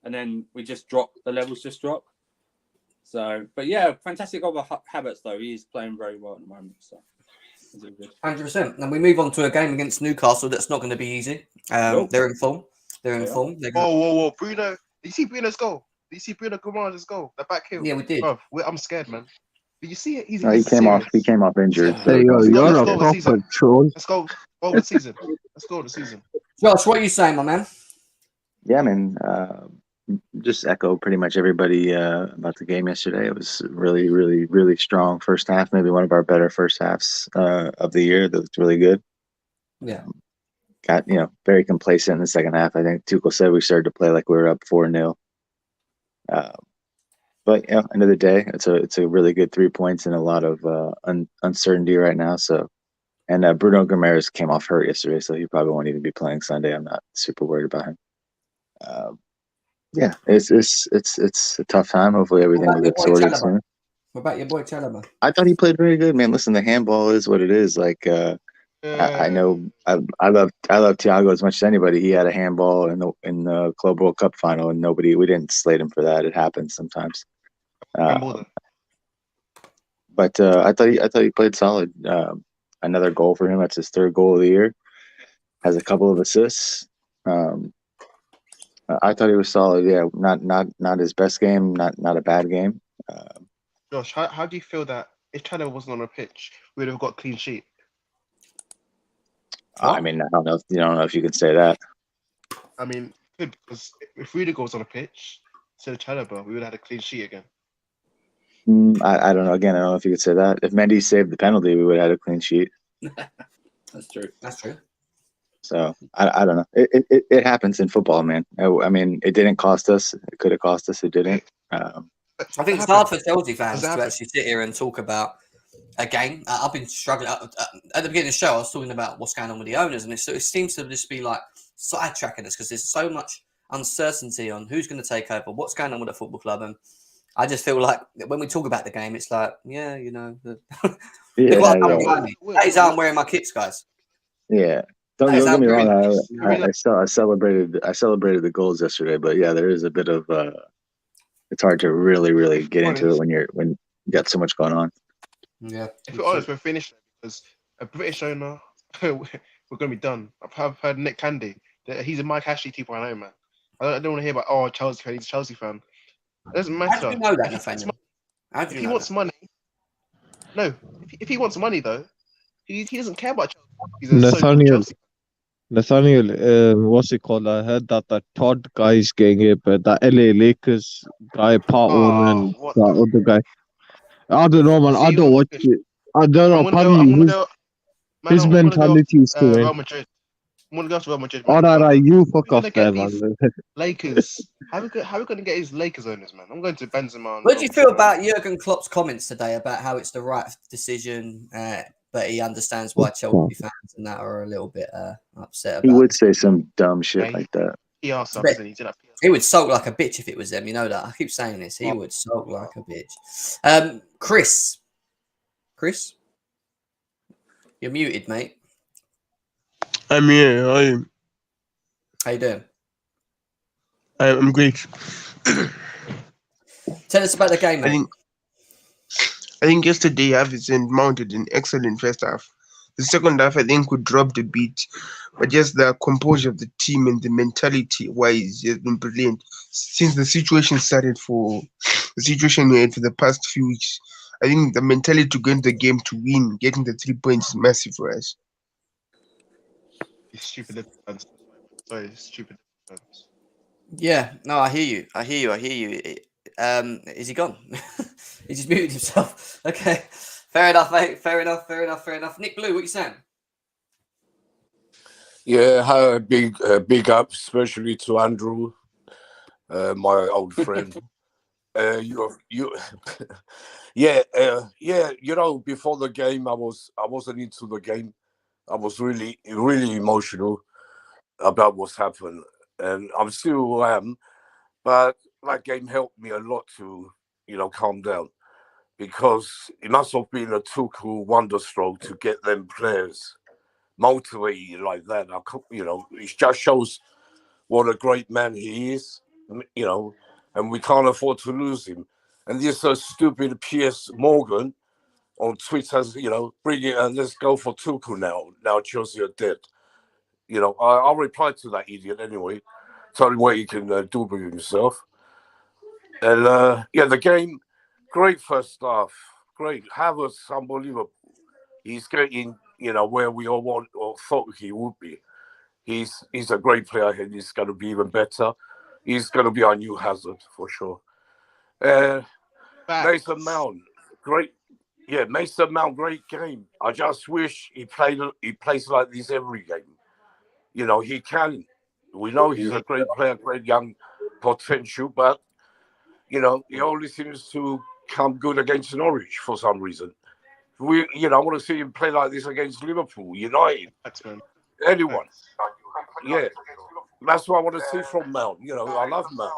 and then we just drop. The levels just drop. So, but yeah, fantastic goal by Havertz though. He is playing very well at the moment. So, 100%. And we move on to a game against Newcastle. That's not going to be easy. They're in form. Form. Whoa! Bruno, did you see Bruno's goal? Did you see Bruno Guimaraes' goal? The back heel. Yeah, we did. Bro, I'm scared, man. Did you see it? He came off injured. Hey, you're a proper troll. Let's go over the season. Josh, what are you saying, my man? Yeah, man. just echo pretty much everybody about the game yesterday. It was really, really, really strong first half. Maybe one of our better first halves of the year. That looked really good. Yeah. Got very complacent in the second half. I think Tuchel said we started to play like we were up 4-0. But end of the day, it's a really good 3 points and a lot of uncertainty right now. So, and Bruno Guimaraes came off hurt yesterday, so he probably won't even be playing Sunday. I'm not super worried about him. Yeah, it's a tough time. Hopefully everything will get sorted soon. What about your boy Chalobah? I thought he played very good, man. Listen, the handball is what it is. Like I know I love Thiago as much as anybody. He had a handball in the Club World Cup final, and we didn't slate him for that. It happens sometimes. But I thought he played solid. Another goal for him. That's his third goal of the year. Has a couple of assists. I thought he was solid. Yeah, not his best game. Not a bad game. Josh, how do you feel that if China wasn't on a pitch, we'd have got a clean sheet? I mean, I don't know if you can say that. I mean, because if Rudiger was on a pitch instead of Chalobah, we would have had a clean sheet again. I don't know. Again, I don't know if you could say that. If Mendy saved the penalty, we would have had a clean sheet. That's true. That's true. So I don't know. It happens in football, man. I mean, it didn't cost us. It could have cost us. It didn't. I think it's hard for Chelsea fans to actually sit here and talk about a game. I've been struggling. At the beginning of the show, I was talking about what's going on with the owners, and it seems to just be like sidetracking us because there's so much uncertainty on who's going to take over, what's going on with the football club, and I just feel like when we talk about the game, it's like, days aren't wearing my kits, guys. Yeah, don't get me wrong. I celebrated the goals yesterday, but yeah, there is a bit of it's hard to really get into it when you got so much going on. Yeah, if we're honest, we're finished because a British owner, we're gonna be done. I've heard Nick Candy that he's a Mike Ashley 2.0 man. I don't want to hear about Chelsea fan. He's a Chelsea fan. It doesn't matter. How do you know that, Nathaniel? If he wants money, no. If he wants money though, he doesn't care about Chelsea. Nathaniel, what's it called? I heard that the Todd guy is getting it, but the LA Lakers guy, part owner, and the other guy. I don't know, man. I don't watch it. I don't know. Apparently, his mentality is to Real Madrid. I'm gonna go to Real Madrid. All right, you fuck off there, man. Lakers. How are we going to get his Lakers owners, man? I'm going to Benzema. What do you feel about Jurgen Klopp's comments today about how it's the right decision, but he understands why Chelsea fans and that are a little bit upset about He would say some dumb shit like that. He would sulk like a bitch if it was them. You know that. I keep saying this. He would sulk like a bitch. Chris, you're muted, mate. I'm here. How are you? How you doing? I'm great. Tell us about the game, mate. I think yesterday Everton mounted an excellent first half. The second half, I think, we dropped a bit, but just the composure of the team and the mentality-wise has been brilliant. Since the situation started for the past few weeks, I think the mentality to go into the game to win, getting the 3 points is massive for us. Stupid. Sorry, stupid. Yeah, no, I hear you. Is he gone? He just muted himself. Okay, fair enough, mate. Fair enough. Nick Blue, what you saying? Yeah, big up, especially to Andrew, my old friend. Before the game, I wasn't into the game. I was really emotional about what's happened, and I'm still am. But that game helped me a lot to, calm down, because it must have been a Tuchel wonderstroke to get them players motivated like that. It just shows what a great man he is, and we can't afford to lose him. And this stupid Piers Morgan on Twitter, bring it and let's go for Tuchel now. Now Chelsea are dead. I'll reply to that idiot anyway, tell him what he can do with himself. And the game, great first half, great. Havertz, unbelievable. He's getting, where we all want or thought he would be. He's a great player, and he's going to be even better. he's going to be our new hazard for sure. Mason Mount, great. Yeah, Mason Mount, great game. I just wish he plays like this every game. You know, he can. We know he's a great player, great young potential, but, you know, he only seems to come good against Norwich for some reason. I want to see him play like this against Liverpool, United, anyone. Yeah, that's what I want to see from Mount. You know, I love Mount.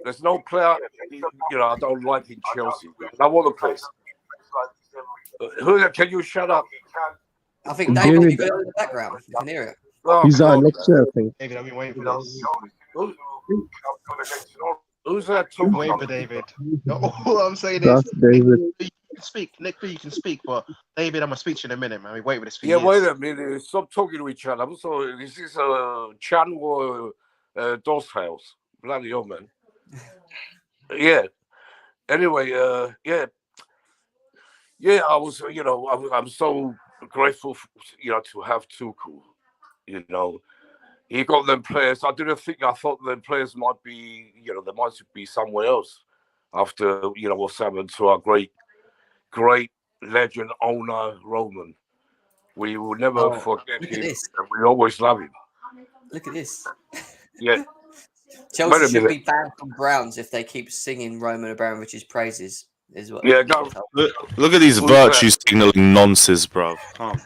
There's no player, I don't like in Chelsea. I want to play. Can you shut up? I think David, you got it in the background. You can hear it. Oh, He's our lecturer, I think. David, I've been waiting for this. Who's that I'm talking? waiting for David. All I'm saying is, That's David. you can speak. Nick B, you can speak, but David, I'm gonna speak to you in a minute, man. We wait for this for Yeah, years. wait a minute. Stop talking to each other. So this is a Chan or Dos House. Bloody hell, man. Yeah. Anyway, yeah. I was, I'm so grateful, to have Tuchel. He got them players. I thought them players might be, they might be somewhere else after, what's happened to our great legend owner, Roman. We will never forget him. And we always love him. Look at this. Yeah. Chelsea should be banned from grounds if they keep singing Roman Abramovich's praises. Yeah, go. Look at these virtue signaling nonsense, bro. Pushing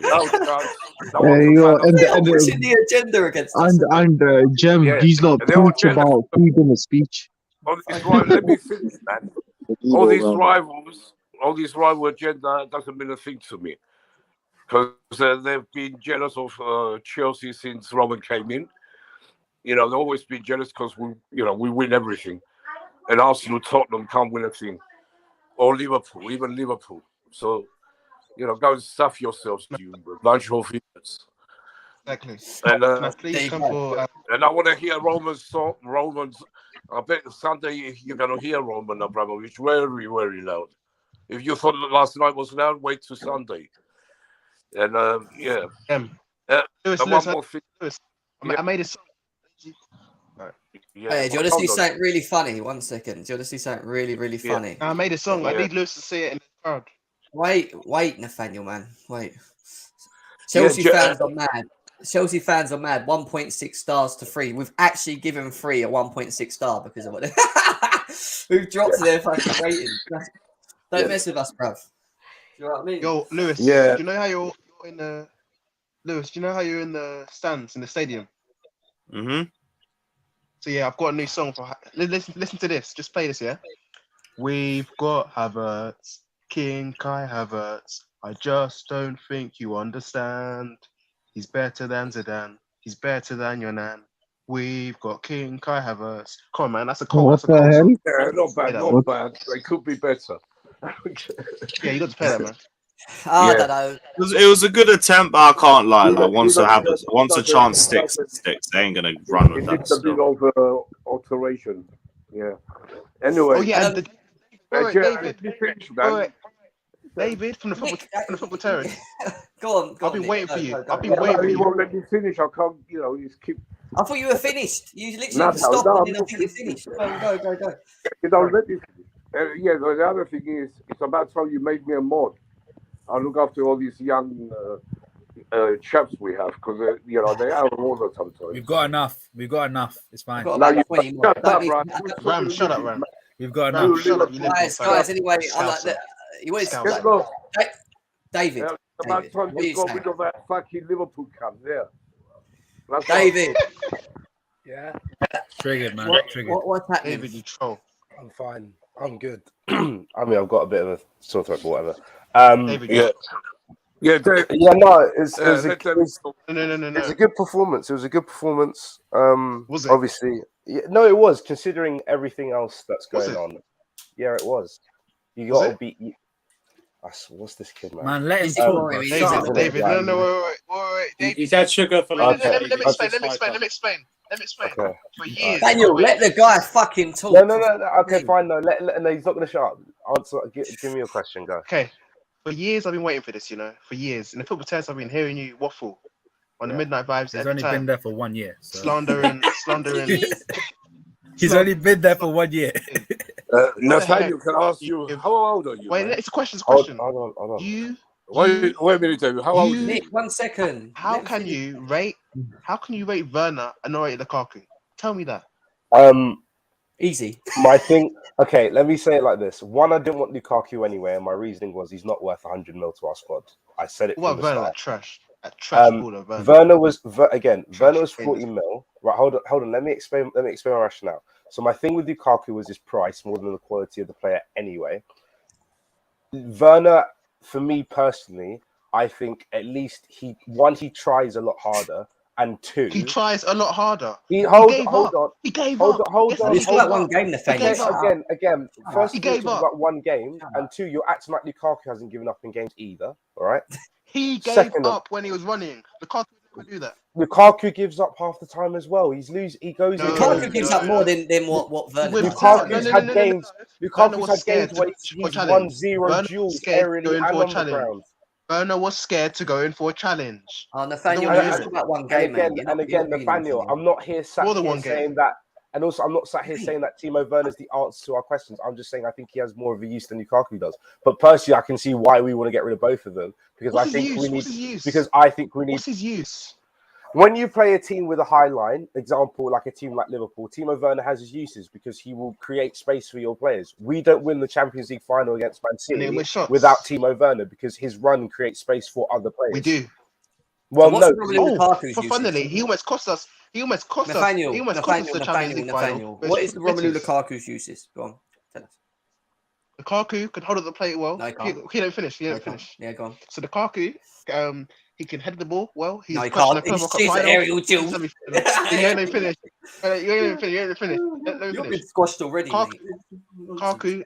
the agenda against us. And Jem, these lot preach about freedom of speech. Let me finish, man. All these rival agenda doesn't mean a thing to me, because they've been jealous of Chelsea since Roman came in. They've always been jealous because we win everything, and Arsenal, Tottenham can't win a thing, or Liverpool, even Liverpool. So, go and stuff yourselves, you bunch of idiots. Exactly. And please come for. And I want to hear Roman's song. I bet Sunday you're going to hear Roman Abramovich very, very loud. If you thought last night was loud, wait till Sunday. And yeah. Lewis, one more thing. I made a song. Yeah. Hey, do you want to see something really funny? 1 second. Do you want to see something really, really funny? I made a song. I need Lewis to see it in the crowd. Wait, Nathaniel, man. Wait. Chelsea fans are mad. Chelsea fans are mad. 1.6 stars to 3. We've actually given 3 a 1.6 star because of what we've dropped their fucking rating. Don't mess with us, bruv. Do you know what I mean? Yo, Lewis. Do you know how you're in the Lewis? Do you know how you're in the stands in the stadium? Mm-hmm. So yeah, I've got a new song for. Listen to this. Just play this, yeah. We've got Havertz, King Kai Havertz. I just don't think you understand. He's better than Zidane. He's better than your nan. We've got King Kai Havertz. Come on, man. That's a call. What the hell? Yeah, not bad, not bad. They could be better. Yeah, you got to play that, man. I don't know. It was a good attempt, but I can't lie. Like once a chance sticks, it sticks. They ain't gonna run with that. It's a bit of alteration. Yeah. Anyway. Oh yeah. David. David from the football terrace. Go on. I've been waiting for you. I've been waiting for you. You won't let me finish. I can't. You just keep. I thought you were finished. You literally stopped and then I think you're finished. Go. You don't let me finish. Yeah. The other thing is, it's about time you made me a mod. I look after all these young chaps we have because they are all the sometimes. We've got enough. It's fine. Shut up, Ram. Shut up, Ram. We've got enough. Shut up, guys. Anyway, I like that. You always David. It's about time you got rid of that fucking Liverpool cunt there. David. Yeah. Triggered, man. What's happening? David, you troll. I'm fine. I'm good. I mean, I've got a bit of a sore throat or whatever. David, yeah. Yeah, no, it's a good performance. It was a good performance. Was it? Obviously, no, it was. Considering everything else that's going on, yeah, it was. You got to beat. What's this kid, man? Man, let him talk. David, no, wait. He's had sugar for Let me explain. Okay. For years. Daniel, let the guy fucking talk. No. Okay, fine. No, no, he's not going to shut up. Answer. Give me your question. Go. Okay. For years, I've been waiting for this. For years. In the football test, I've been hearing you waffle on the midnight vibes. He's only been there for 1 year. So. Slandering. He's only been there for 1 year. Nathaniel, can I ask you, how old are you? Wait, man? it's a question. It's a question. Hold on. Wait a minute, David. How old are you? Nick, 1 second. How can you rate Werner and not rate Lukaku? Tell me that. Easy. My thing. Okay, let me say it like this. One, I didn't want Lukaku anyway, and my reasoning was he's not worth 100 mil to our squad. I said it What from the Werner? start. That trash. That trash baller, Werner. Werner was Werner was Trash 40 mil. Right, hold on. Let me explain my rationale. So my thing with Lukaku was his price more than the quality of the player anyway. Werner, for me personally, I think at least he tries a lot harder, and two, he tries a lot harder. He gave up. on. He gave hold up. on. Hold on. It's about one game, Nathaniel. Again. First, he he gave up about one game, and two, you're acting like Lukaku hasn't given up in games either. All right. He gave up when he was running. Lukaku never do that. Lukaku gives up half the time as well. He's losing. He goes. Lukaku gives up more than what Werner does. Lukaku's had games. Lukaku's had games where he's won 0 duels aerially and on the ground. Werner was scared to go in for a challenge. Nathaniel, it's about one game, and again, Nathaniel, I'm not here sat here saying that, and also I'm not sat here saying that Timo Werner's the answer to our questions. I'm just saying I think he has more of a use than Lukaku does. But personally, I can see why we want to get rid of both of them because I think we need. What's his use? When you play a team with a high line, example like a team like Liverpool, Timo Werner has his uses because he will create space for your players. We don't win the Champions League final against Man City without Timo Werner because his run creates space for other players. We do. Well, no. Funnily, he almost cost us. Nathaniel, He almost cost us the Champions League final. What is the Romelu Lukaku's uses? Go on, tell us. Lukaku can hold up the plate well. No, he don't finish. Yeah, go on. So Lukaku, he can head the ball well. He's he can't. He's aerial duel. You ain't finished. You ain't finished. You've been squashed already. Lukaku,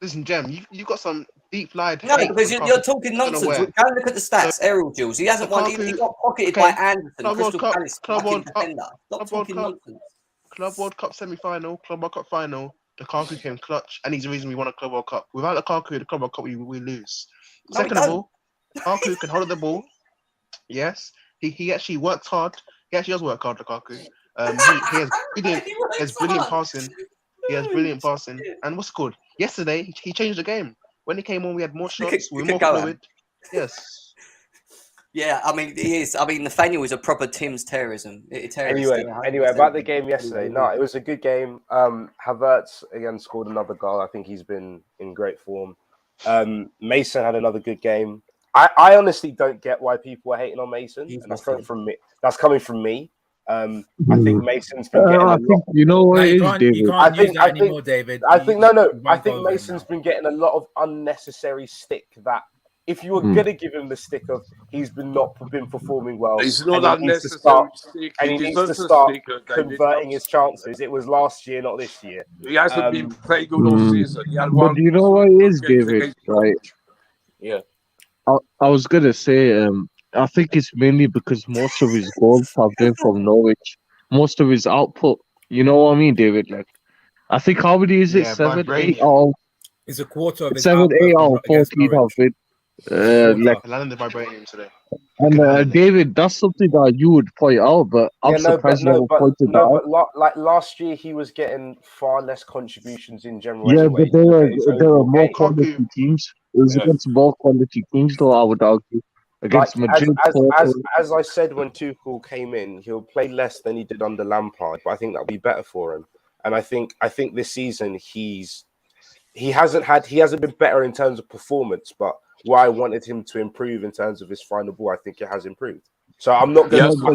listen, Jem, you got some deep lied. No, because you're talking nonsense. Go and look at the stats. Aerial duels. He hasn't won. He got pocketed by Anderson, Crystal Palace, fucking defender. Stop talking nonsense. Club World Cup semi-final, Club World Cup final. Lukaku came clutch, and he's the reason we won a Club World Cup. Without Lukaku, the Club World Cup we lose. Second of all, Lukaku can hold the ball. Yes, he actually works hard. He actually does work hard, Lukaku. He has brilliant passing. He has brilliant passing. And what's it called? Yesterday, he changed the game. When he came on, we had more shots. We were more fluid. Yes. Yeah, I mean, he is. I mean, Nathaniel is a proper Tim's terrorism. Anyway, about the game yesterday. No, it was a good game. Havertz, again, scored another goal. I think he's been in great form. Mason had another good game. I honestly don't get why people are hating on Mason. And that's coming from me. I think Mason's been getting a lot. You know what it is, David? You can't use that anymore, David. I think Mason's been getting a lot of unnecessary stick that if you were gonna give him the stick of he's not been performing well, he's not unnecessary stick. And he needs to start converting his chances. It was last year, not this year. He hasn't been playing good all season. But you know what it is, David? Right? Yeah. I was gonna say, I think it's mainly because most of his goals have been from Norwich. Most of his output, you know what I mean, David? Like, I think how many is it? 7, 8 out. It's a quarter of his 7, 8 out of 14 have been. Landed vibranium today. And David, that's something that you would point out, but I'm surprised you haven't pointed that out. Like last year, he was getting far less contributions in general. Yeah, anyway. but there were more quality teams. It was against more quality teams, though, I would argue. Against Madrid. As I said when Tuchel came in, he'll play less than he did under Lampard, but I think that'll be better for him. And I think this season he hasn't been better in terms of performance, but where I wanted him to improve in terms of his final ball, I think it has improved. So I'm not going to. I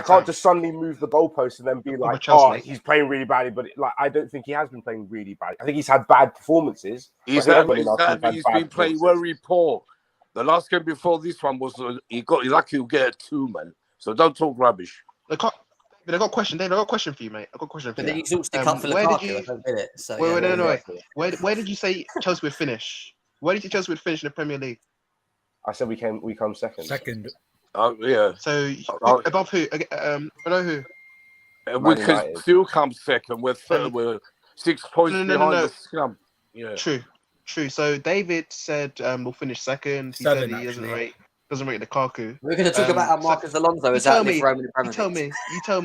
can't just suddenly move the goalpost and then be like, "Oh, he's playing really badly." But I don't think he has been playing really bad. I think he's had bad performances. He's been playing very poor. The last game before this one was he lucky to get a 2, man. So don't talk rubbish. I got a question, Dave. I got a question for you, mate. But then you stick up for Lukaku. I don't get it. So, wait. Where did you say Chelsea would finish? Where did you Chelsea would finish in the Premier League? I said we come second. Second. Yeah. So above who? Below who? We could still come second. We're 6 points behind the scum. Yeah. True. So David said we'll finish second. He said he doesn't rate. doesn't rate Lukaku. We're going to talk about how Marcus Alonso is out with Roman Abramovich. You tell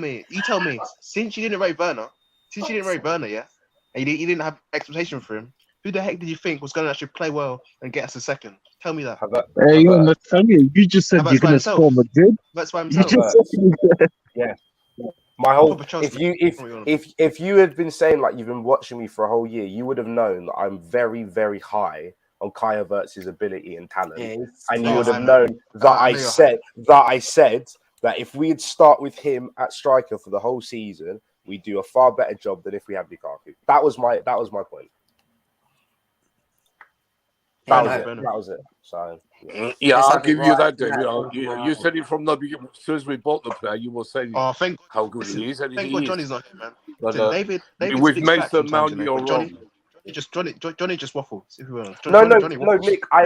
me. Since you didn't rate Werner, yeah, and you didn't have expectation for him, who the heck did you think was going to actually play well and get us a second? Tell me that. Hey, yo, Nathaniel, you just said you're going to score Madrid. That's by himself. Yeah. My whole if you had been saying like you've been watching me for a whole year, you would have known that I'm very, very high on Kai Havertz's ability and talent, and you would have known that I said that if we'd start with him at striker for the whole season, we'd do a far better job than if we had Lukaku. That was my point. That was it. So yeah, I'll give you that, David. You said it from the beginning. As soon as we bought the player, you were saying how good he is. And thank God Johnny's not here, man. But, David with Mason Mount, you're wrong. Johnny just waffles. No, Nick. I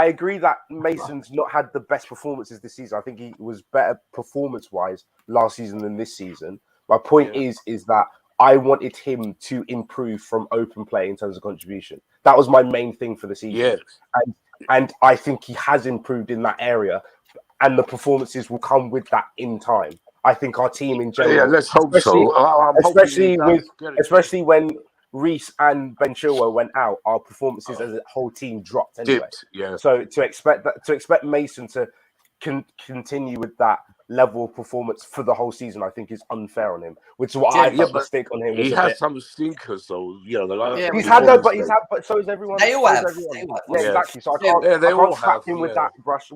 agree that Mason's not had the best performances this season. I think he was better performance-wise last season than this season. My point is that I wanted him to improve from open play in terms of contribution. That was my main thing for the season. Yes. And I think he has improved in that area, and the performances will come with that in time. I think our team in general, let's hope so. Especially when Reece and Ben Chilwell went out, our performances as a whole team dropped anyway. So to expect Mason to continue with that level of performance for the whole season, I think is unfair on him. Which is what I felt the stick on him. He has some stinkers, though. But so is everyone. They all have. Exactly. So I can't slap him with that brush.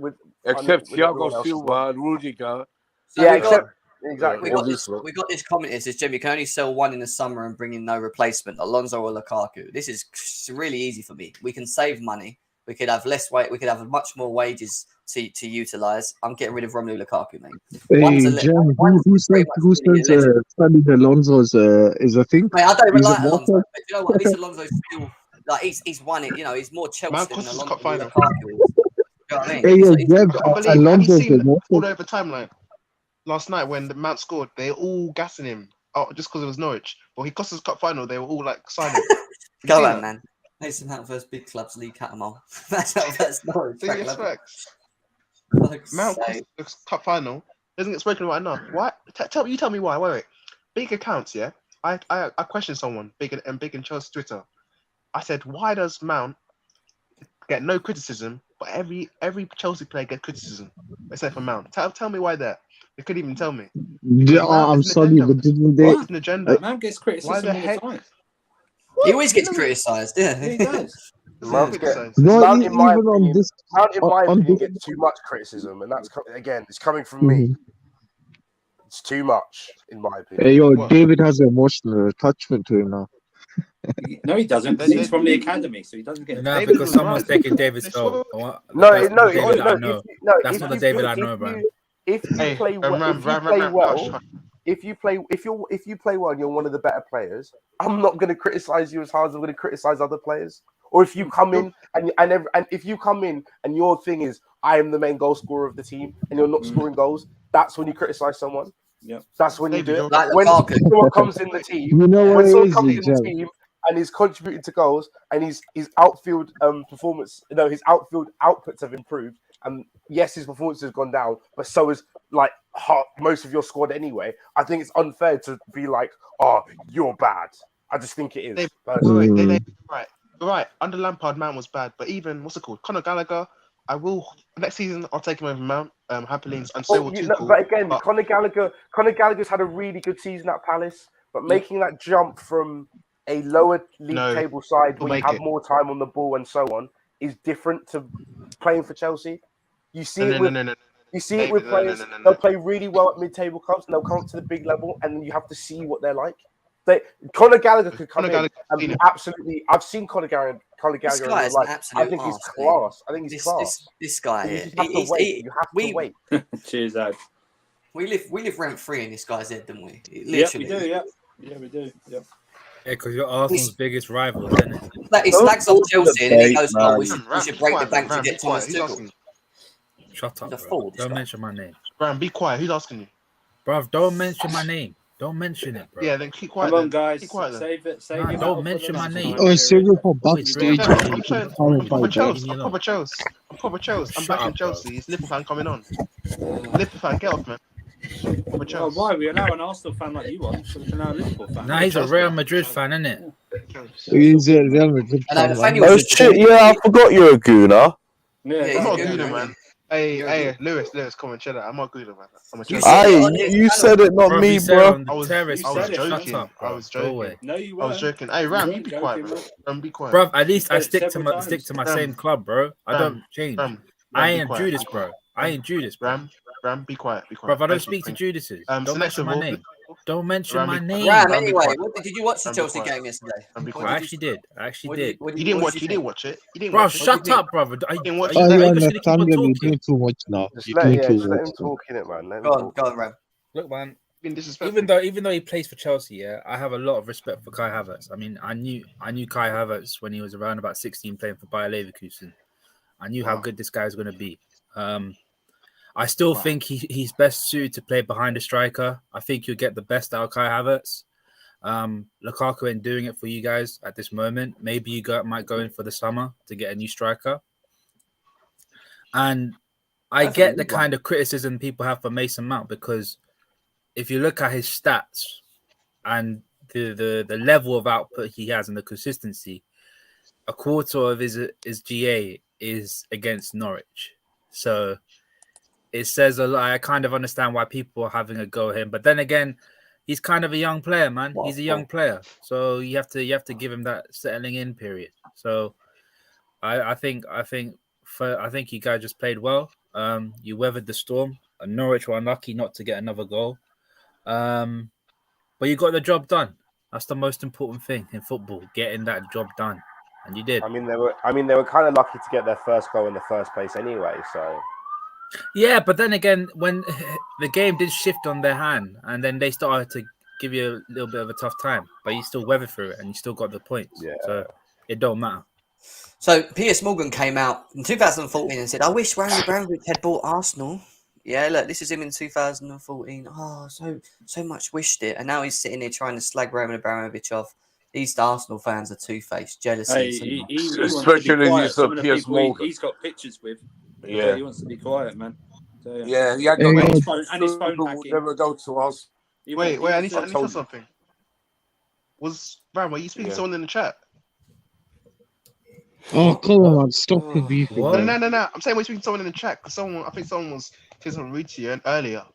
Except Thiago Silva and Rudiger. Exactly. We got this comment here. It says, Jim, you can only sell one in the summer and bring in no replacement, Alonso or Lukaku. This is really easy for me. We can save money. We could have less weight. We could have much more wages to utilize. I'm getting rid of Romelu Lukaku, mate. Hey, Jim, who said Fabio Alonso is a thing? Mate, I don't even like Alonso. But you know what? At least Alonso's still like he's won it. You know, he's more Chelsea than Alonso. Lukaku. You know what I mean? Alonso all over timeline. Last night when the Mount scored, they were all gassing him just because it was Norwich. But he cost us cup final. They were all like signing. Go on, man. Mason Mount versus big clubs, League Catamol. That's Norwich. Mount cost us cup final. Doesn't get spoken about enough. Why? You tell me why. Wait. Big accounts, yeah. I questioned someone big in Chelsea Twitter. I said, why does Mount get no criticism, but every Chelsea player gets criticism except for Mount? Tell me why that. They couldn't even tell me. I'm sorry, but didn't they? What's an agenda? Mount gets criticism all the time. He always gets criticised. Yeah, he does. Mount, in my opinion, gets too much criticism, and that's it's coming from me. It's too much, in my opinion. Hey, yo, David has an emotional attachment to him now. No, he doesn't. He's from the academy, so he doesn't get. No, because someone's taking David's goal. No. That's not the David I know, bro. If you play well, if you play well and you're one of the better players, I'm not going to criticize you as hard as I'm going to criticize other players. Or if you come in and if you come in and your thing is I am the main goal scorer of the team and you're not scoring goals, that's when you criticize someone. Yeah, that's when you do it. Like when someone comes in the team, and he's contributing to goals and his outfield performance, his outfield outputs have improved. And yes, his performance has gone down, but so is most of your squad anyway. I think it's unfair to be like, "Oh, you're bad." I just think it is. Right. Under Lampard, Mount was bad, but even Conor Gallagher, next season I'll take him over Mount happily, and so will Tuchel. But again, Conor Gallagher's had a really good season at Palace, but making that jump from a lower league table side where you have more time on the ball and so on is different to playing for Chelsea. You see it with players. They'll play really well at mid-table clubs, and they'll come up to the big level, and then you have to see what they're like. Conor Gallagher could come in and be absolutely. I've seen Conor Gallagher in real life. I think he's class. This guy here. You have to wait. Cheers, Ad. We live rent free in this guy's head, don't we? Literally. Yeah, we do. Yeah, we do. Yeah. Yeah, because you're Arsenal's biggest rival, isn't it? He slags off Chelsea and then he goes, "Oh, we should break the bank to get Thomas Tuchel." Shut up, bro. Don't mention my name. Bro, be quiet. Who's asking you? Bro, don't mention my name. Don't mention it, bro. Yeah, then keep quiet. Come on, guys. Save it. Don't mention my name. Oh, save it for backstage. I'm proper Chelsea. I'm proper Chelsea. I'm Shut back in up, Chelsea. It's Liverpool fan coming on. Liverpool fan, get off, man. Well, why we allow an Arsenal fan like you on, so we can allow a Liverpool fan? Nah, he's a Real Madrid fan, isn't it? He's a Real Madrid And fan. Nathaniel Oh was shit! Yeah, I forgot you're a gooner. Yeah, he's I'm not a good, gooner, man. man. Hey, Lewis, come on, chill out. I'm not a gooner, man. I'm a You Chelsea. said it Aye, on his you channel. said it, not Bro, me, he said bro. on the terrace. I was said it. joking. Shut up, bro. I was Go joking. away. No, you I was weren't. joking. Hey, You Ram, weren't you be joking, quiet, man. man. Ram, be quiet. Bro, at least I Said it stick to several my times. same club, bro. I don't change. Ram, I be ain't quiet. Judas, bro. I ain't Judas, bro. Ram, be quiet. Bro, I don't Thank you, speak to thank you. Judases. So Don't next mention of my all, name. Don't mention Ram, my be- name. Ram, Ram, be anyway, quiet. did you watch the Ram, be Chelsea quiet. game yesterday? Ram, be What quiet. I did actually did. I actually what did. You didn't what watch. did You you didn't think? watch it. You didn't Bro, watch it. shut up, brother. Are didn't watch you it. Oh, yeah, just gonna keep on Nathaniel, you're talking? doing too much now. Just You're let, doing yeah, too just let him much. talk in it, man. Let him Go on, talk. go on, Ram. Look, man. Being disrespectful. Even though he plays for Chelsea, yeah, I have a lot of respect for Kai Havertz. I mean, I knew Kai Havertz when he was around about 16 playing for Bayer Leverkusen. I knew how good this guy is going to be. I still think he's best suited to play behind a striker. I think you'll get the best out of Kai Havertz. Lukaku ain't doing it for you guys at this moment. Maybe you might go in for the summer to get a new striker. And I get the kind of criticism people have for Mason Mount, because if you look at his stats and the level of output he has and the consistency, a quarter of his GA is against Norwich. So it says a lot. I kind of understand why people are having a go at him, but then again, he's kind of a young player, man. He's a young player, so you have to give him that settling in period. So I think you guys just played well. You weathered the storm. Norwich were unlucky not to get another goal, but you got the job done. That's the most important thing in football: getting that job done, and you did. I mean, they were kind of lucky to get their first goal in the first place, anyway. So. Yeah, but then again, when the game did shift on their hand, and then they started to give you a little bit of a tough time, but you still weathered through it, and you still got the points. Yeah. So it don't matter. So Piers Morgan came out in 2014 and said, "I wish Roman Abramovich had bought Arsenal." Yeah, look, this is him in 2014. Oh, so much wished it, and now he's sitting here trying to slag Roman Abramovich off. These Arsenal fans are two-faced, jealousy. Hey, he especially these Piers Morgan. He's got pictures with. Yeah, so he wants to be quiet, man. So, yeah, he got his phone hacking. Never go to us. Wait, I need to tell something. Ram, were you speaking to someone in the chat? Oh, come on, stop the beefing. No. I'm saying we're speaking to someone in the chat because I think someone was saying something rude to you earlier.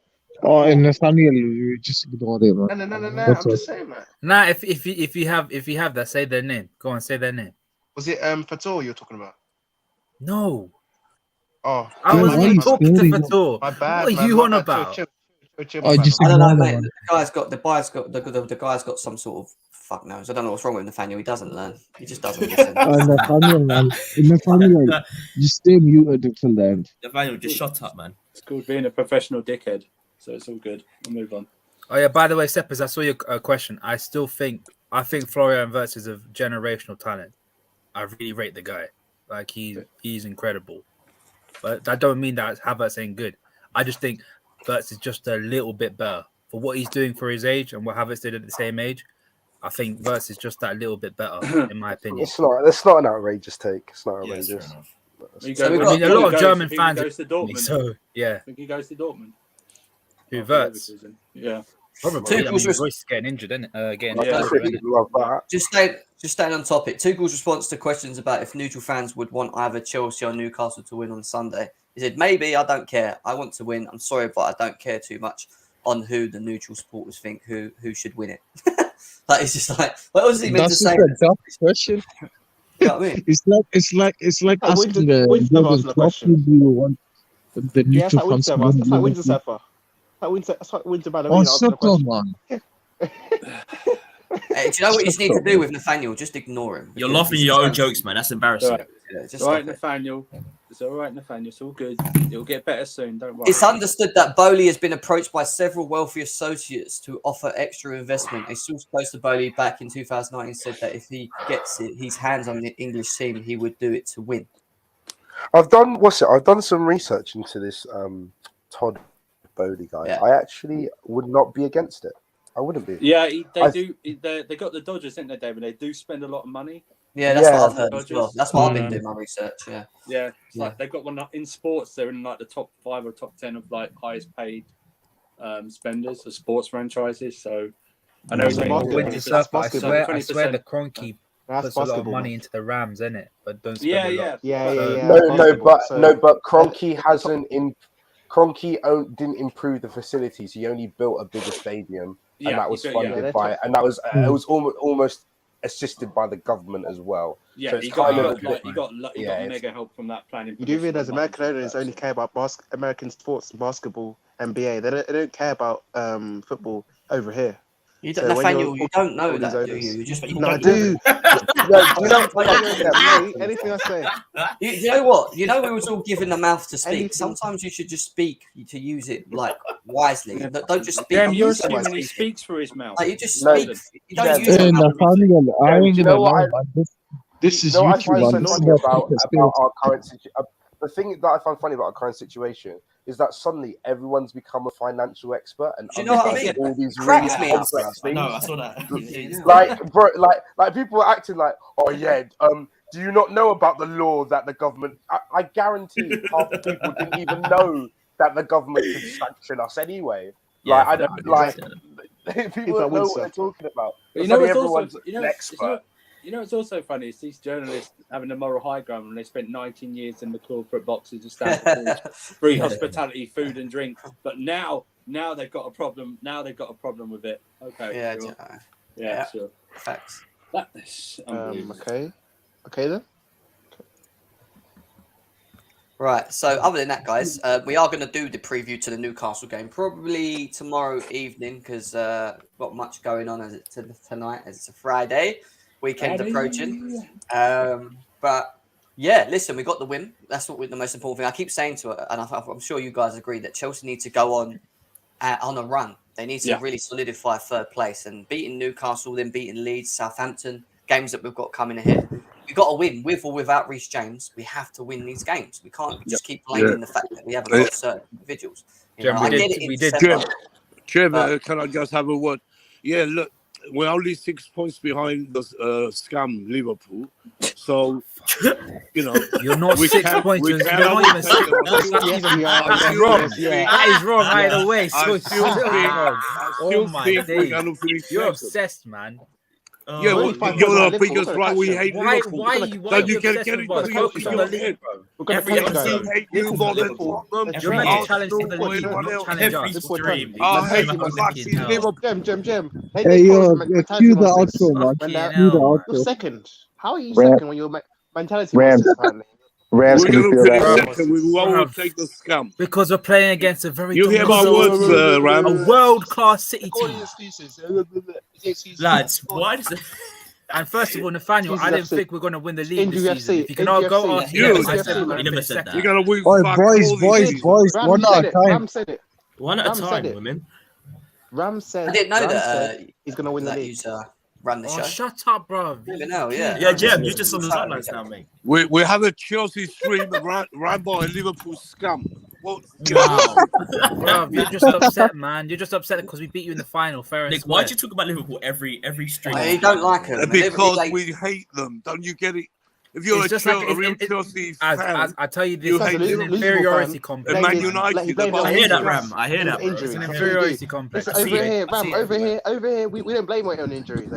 Oh, and Nathaniel, you just ignore it, man. No. I'm just saying that. Nah, if you have that, say their name. Go on, say their name. Was it Fator you're talking about? No. Oh, I wasn't even talking to Fator. My bad. What are you on about? Chill, I don't know, mate. The guy's got some sort of fuck knows. I don't know what's wrong with Nathaniel. He doesn't learn. He just doesn't listen. Nathaniel, man. Nathaniel, just stay muted until the end. Nathaniel, just shut up, man. It's called being a professional dickhead. So it's all good. We'll move on. Oh yeah. By the way, Seppers, I saw your question. I think Florian Wirtz is a generational talent. I really rate the guy. Like he's incredible. But that don't mean that Havertz ain't good. I just think Wirtz is just a little bit better for what he's doing for his age and what Havertz did at the same age. I think Wirtz is just that little bit better, in my opinion. It's not an outrageous take. It's not outrageous. So we've got a lot of German fans. Goes to Dortmund. So yeah, I think he goes to Dortmund. Who Wirtz? Yeah. Probably. I mean, Royce getting injured, isn't it? Just staying on topic. Tuchel's response to questions about if neutral fans would want either Chelsea or Newcastle to win on Sunday. He said, "Maybe, I don't care. I want to win. I'm sorry, but I don't care too much on who the neutral supporters think who should win it." Like it's just like, what was he meant to say? That's a tough question. You know what I mean? It's like asking the question. Do you want the neutral fans to win? That's like Windsor Sefer. That's like Windsor Ballerina. Oh, shut up, man. Hey, do you know what you just need to do with Nathaniel? Just ignore him. You're laughing at your own jokes, man. That's embarrassing. Just all right, Nathaniel. It's all right, Nathaniel. It's all good. It'll get better soon. Don't worry. It's understood that Bowley has been approached by several wealthy associates to offer extra investment. A source close to Bowley back in 2019 said that if he gets his hands on the English team, he would do it to win. I've done some research into this Todd Bowley guy. Yeah. I actually would not be against it. I wouldn't be. Yeah, they got the Dodgers, didn't they, David? They do spend a lot of money. Yeah, that's Yeah. what I've heard as well. That's what I've been doing my research. Yeah. Yeah, it's like they've got one in sports. They're in like the top 5 or top 10 of like highest paid spenders for sports franchises. So I know he's making With yourself, I swear the Kroenke puts a lot of money into the Rams, isn't it? But don't spend a lot. But Kroenke hasn't didn't improve the facilities. He only built a bigger stadium, and that was funded by, and that was it was almost assisted by the government as well. Yeah, so he got mega help from that planning. You do realize American owners only care about American sports, basketball, NBA. They don't care about football over here. You don't, Nathaniel, you don't know that, do you? I do. Anything I say. You know what? You know we was all given the mouth to speak. Sometimes you should just speak to use it like wisely. Don't just speak. Damn, you're assuming he speaks through his mouth. Like, you just speak. You don't use it. Nathaniel, I ain't gonna lie, man. This is I YouTube. find so funny about our current situation. The thing that I find funny about our current situation is that suddenly everyone's become a financial expert and do you know what I mean? all these Cracks really me up. complex things. No, I saw that. like people are acting like, oh yeah, do you not know about the law that the government? I guarantee half the people didn't even know that the government could sanction us anyway. Yeah, people don't know what they're talking about. But you know, it's also funny. It's these journalists having a moral high ground when they spent 19 years in the corporate boxes of Stanford, free hospitality, food and drink. But now they've got a problem. Now they've got a problem with it. Okay. Yeah. Sure. Yeah. Sure. Facts. That is unbelievable. Okay then. Right. So other than that, guys, we are going to do the preview to the Newcastle game probably tomorrow evening because got much going on tonight as it's a Friday. Weekend approaching. But yeah, listen, we got the win. That's the most important thing. I keep saying to it, and I'm sure you guys agree that Chelsea need to go on a run. They need to really solidify third place, and beating Newcastle, then beating Leeds, Southampton, games that we've got coming ahead. We've got to win with or without Reece James. We have to win these games. We can't just keep blaming the fact that we haven't got certain individuals. We did. Trevor, can I just have a word? Yeah, look. We're only 6 points behind the scam Liverpool, so you know you're not 6 points. You're not even 6 points. That is wrong either way. Oh my days, you're obsessed, man. Yeah, you're the biggest right. We hate Liverpool. Why you obsessed with us? Focus on the league, bro. Every episode, hate you more than you're meant to challenge for the league, not challenge us. I hate Liverpool. Jem. Hey, cue the outro, man. You're second. How are you second when your mentality Rams. Rams we're going to finish second. We won't take the scum. Because we're playing against a very you hear my words, Ram? A world-class City team. Lads, what is it? And first of all, Nathaniel, I didn't think we're going to win the league this season. If you can all go on, you never said that. You're going to win. Boys, one at a time. Ram said it. One at a time, women. Ram said. I didn't know that he's going to win the league. Run the show. Shut up, bro. Yeah, Jem, you're just on the sidelines now, mate. We have a Chelsea stream run by a Liverpool scum. Wow. Bro, you're just upset, man. You're just upset because we beat you in the final. Fair Nick, why'd you talk about Liverpool every stream? You don't like them. Because we hate them. Don't you get it? If you're a real Chelsea fan, I tell you this, it's an inferiority complex. Man United. I hear that, Ram. I hear that. It's an inferiority complex. Over here, Ram. Over here, we don't blame on injuries.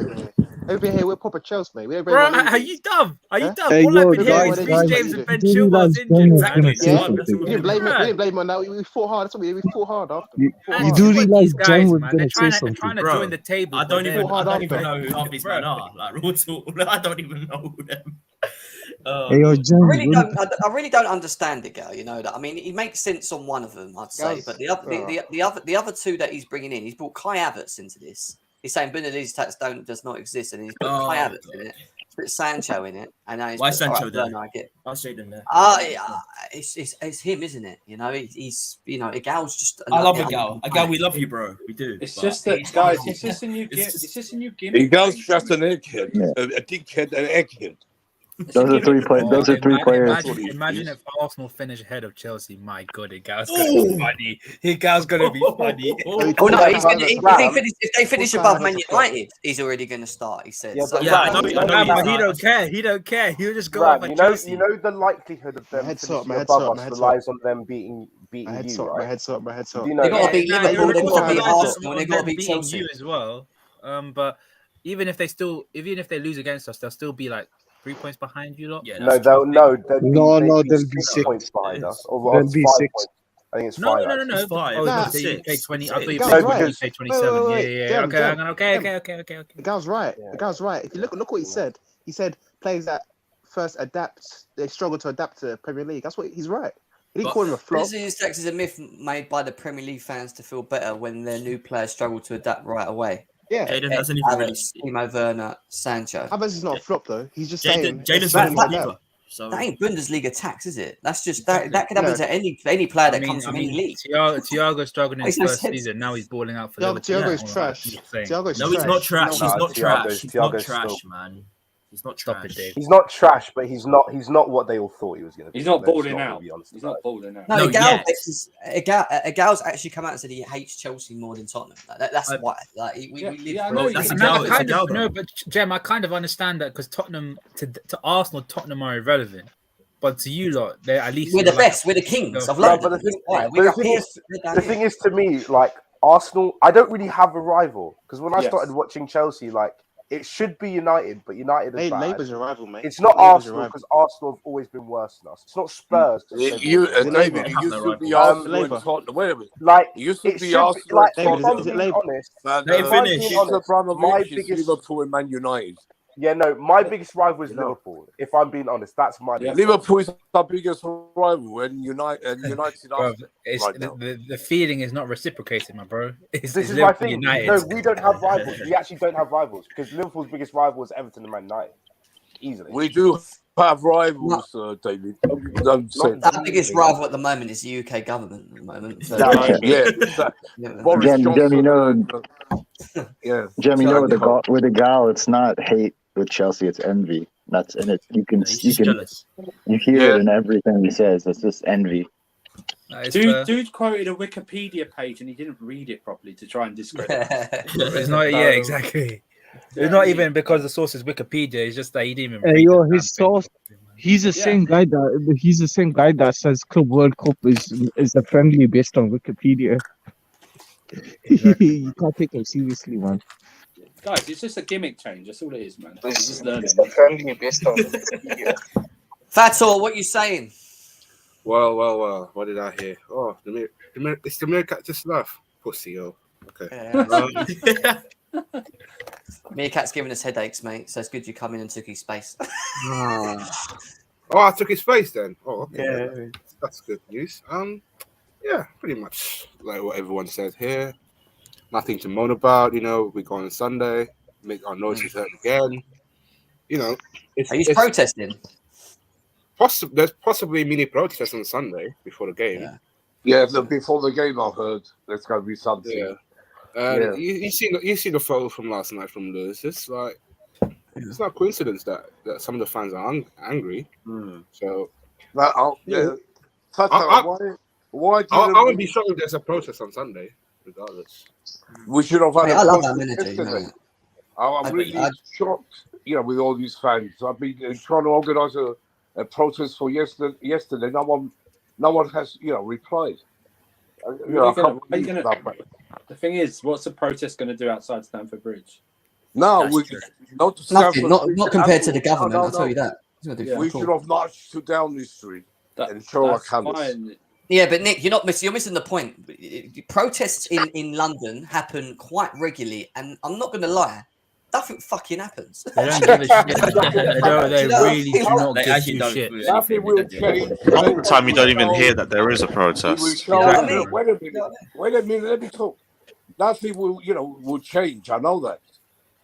Over here, we're proper Chelsea, mate. We don't blame on injuries. Are you dumb? Hey, all I've been hearing is Reece James and Ben Chilwell's injured. We didn't blame on that. We fought hard. That's what we fought hard after. You do realize Jem was going to say something. They're trying to join the table. I don't even know who half these men are. Like, I don't even know them. I really don't understand it, girl. You know that. I mean, he makes sense on one of them, I'd say, but the other two that he's bringing in, he's brought Kai Havertz into this. He's saying Benitez tax does not exist, and he's put Kai Havertz in it. He's put Sancho in it, and now he's why Sancho there? I'll say them there. It's him, isn't it? You know, he's Igal's just. I love Igal. Igal, we love you, bro. We do. It's just that, guys. It's just a new gimmick. Igal's just an egghead, a dickhead, an egghead. Those are three players. Those are three players. Imagine if Arsenal finish ahead of Chelsea. My God, it guy's gonna be funny. It guy's gonna be funny. Oh no, if they finish above Man United, he's already going to start. He said. Yeah, So, but but he don't care. He don't care. He'll just go Brad, over you Chelsea. know the likelihood of them finishing above us relies on them beating you, right? My head's up. You know, they got to beat Liverpool. They got to beat Arsenal. on They got to them beat beating Chelsea. you as well. But even if they lose against us, they'll still be like 3 points behind you lot. Yeah, no, they'll be they'll be 6 points behind us. Or They'll be 6. Points. I think it's No. 5. It's 5. Oh, Nah, no, you played 20. I thought you Guy's played 27. Yeah. Okay. The guy's right. The guy's right. If you look what he said. He said players that first adapt, they struggle to adapt to the Premier League. That's what he's right. He didn't call him a flop. This is a myth made by the Premier League fans to feel better when their new players struggle to adapt right away. Yeah. Jaden hasn't even really. Timo, Werner, Sancho. Havertz is not a flop though. He's just saying. Jaden's not a keeper. So that ain't Bundesliga tax, is it? That's just that could happen to any player that comes from any league. Thiago's struggling in his first season. Now he's balling out for Liverpool. Thiago's trash. He's not trash. He's not trash. He's not trash, man. He's not trash. He's not trash, but he's not what they all thought he was going to be. He's not balling out. He's not balling out. No, Gal's actually come out and said he hates Chelsea more than Tottenham. That's why. Like we live. That's a Gal. No, but Jem, I kind of understand that because Tottenham to Arsenal, Tottenham are irrelevant. But to you lot, they're at least we're the best. We're the kings of London. The thing is, to me, like Arsenal, I don't really have a rival because when I started watching Chelsea, like. It should be United, but United is bad. Labour's a rival, mate. It's not Arsenal because Arsenal have always been worse than us. It's not Spurs. David, you used to be Arsenal and Tottenham. Wait a minute. Like, you used to be Arsenal and Tottenham. If I'm being honest, they finished. My biggest Liverpool and Man United. Yeah, no, my biggest rival is Liverpool. If I'm being honest, that's my Liverpool is our biggest rival, and United. Bro, the feeling is not reciprocated, my bro. This is my thing. United. No, we don't have rivals. We actually don't have rivals because Liverpool's biggest rival is Everton and Man United. Easily. We do have rivals, David. Our biggest rival at the moment is the UK government at the moment. So. Jem, you know, with the Gal, it's not hate with Chelsea, it's envy. That's in it. You hear it in everything he says. It's just envy. Dude quoted a Wikipedia page and he didn't read it properly to try and discredit it. It's not. Yeah, exactly. It's not even because the source is Wikipedia. It's just that he didn't even. His source. He's the same guy that says Club World Cup is a friendly based on Wikipedia. Exactly. You can't take him seriously, man. Guys, it's just a gimmick change. That's all it is, man. It's just learning. It's a friendly based on Wikipedia. Fatal, what you saying? Well. What did I hear? Oh, it's the Meerkat just laugh. Pussy, yo. Okay. Meerkat's giving us headaches, mate. So it's good you come in and took his space. I took his space then. Oh, okay. Yeah. That's good news. Yeah, pretty much like what everyone said here. Nothing to moan about. You know, we go on Sunday, make our noises heard again. You know, are you protesting? There's possibly mini protest on Sunday before the game. Yeah, before the game, I heard there's going to be something. Yeah. You see the photo from last night from Lewis. It's like it's not a coincidence that some of the fans are angry. So why I wouldn't be shocked if there's a protest on Sunday, regardless. We should have had I love that military. I'm really shocked, with all these fans. I've been trying to organise a protest for yesterday. No one has, replied. The thing is, what's the protest going to do outside Stamford Bridge? No, nothing. Not compared to the government. I'll tell you that. We should have marched to Downing Street and show our colours. Yeah, but Nick, you're missing the point. Protests in London happen quite regularly, and I'm not going to lie, nothing fucking happens. They don't give a shit. They really do not give a shit. Nothing will change. Half the time you don't even hear that there is a protest. Wait a minute, let me talk. Nothing will change. I know that,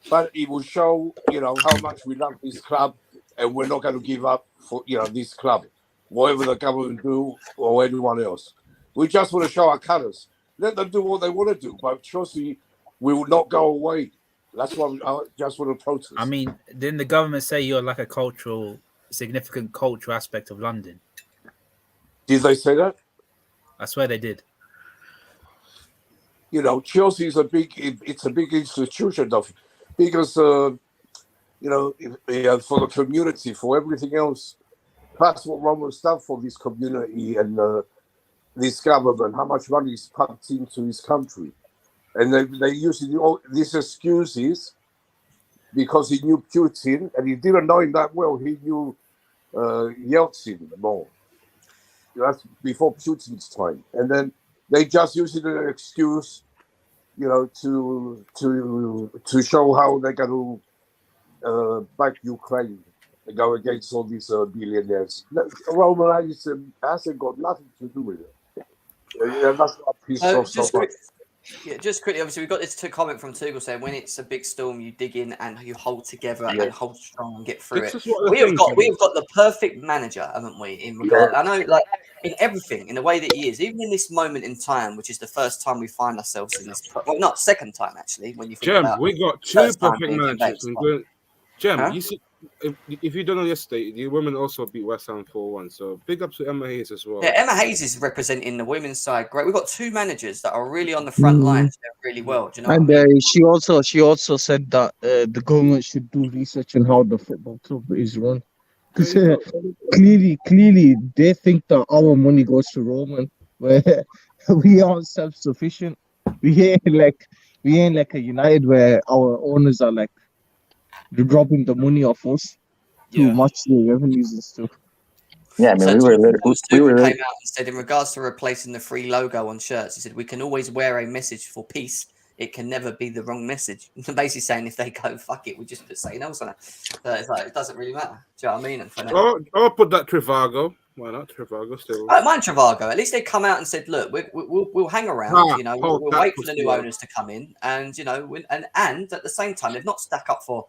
but it will show how much we love this club, and we're not going to give up for this club, whatever the government do or anyone else. We just want to show our colours. Let them do what they want to do, but Chelsea will not go away. That's why I just want to protest. I mean, didn't the government say you're like a cultural significant cultural aspect of London. Did they say that? I swear they did. You know, Chelsea is a big institution of because for the community, for everything else. That's what Roman stands for, this community and this government, how much money is pumped into his country. And they use these excuses because he knew Putin, and he didn't know him that well. He knew Yeltsin more. That's before Putin's time. And then they just use it as an excuse, to show how they're going to back Ukraine and go against all these billionaires. Roman hasn't got nothing to do with it. Yeah, that's what pissed off so much. Yeah, just quickly, obviously, we've got this comment from Tuchel saying when it's a big storm, you dig in and you hold together and hold strong and get through it. We have got the perfect manager, haven't we? In regard, I know, like in everything, in the way that he is, even in this moment in time, which is the first time we find ourselves in this. Well, not second time actually. When you think about we got two perfect managers. You see, if you don't know yesterday, the women also beat West Ham 4-1. So big up to Emma Hayes as well. Yeah, Emma Hayes is representing the women's side. Great. We've got two managers that are really on the front lines really well. Do you know And what I mean? she also said that the government should do research on how the football club is run. Because clearly they think that our money goes to Roman, where we aren't self-sufficient. We ain't like a United where our owners are like dropping the money off us to match the revenues and stuff. Yeah, I mean, So we were came out and said in regards to replacing the free logo on shirts, he said we can always wear a message for peace. It can never be the wrong message. Basically saying if they go fuck it, we just put something else on it. So it's like it doesn't really matter. Do you know what I mean? And for now, I'll put that Trivago. Why not Trivago still? I don't mind Trivago. At least they come out and said, "Look, we'll hang around. We'll wait for the new owners to come in, and and at the same time, they've not stuck up for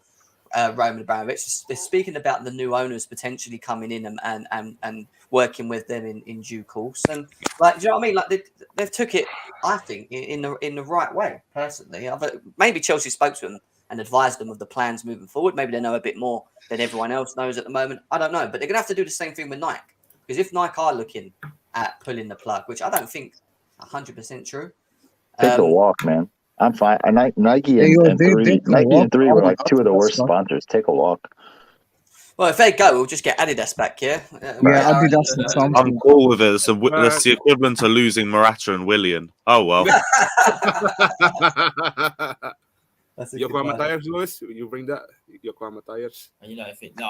Roman Abramovich. They're speaking about the new owners potentially coming in and working with them in due course. And like, do you know what I mean? Like they've took it, I think, in the right way. Personally, maybe Chelsea spoke to them and advised them of the plans moving forward. Maybe they know a bit more than everyone else knows at the moment. I don't know, but they're gonna have to do the same thing with Nike. Because if Nike are looking at pulling the plug, which I don't think 100% true. Take a walk, man. I'm fine. Nike and 3 were like two of the worst sponsors. Take a walk. Well, if they go, we'll just get Adidas back here. Adidas. I'm cool with it. That's the equivalent to losing Morata and Willian. Oh, well. Yokohama Tires, Lewis? You bring that? Yokohama Tires? I think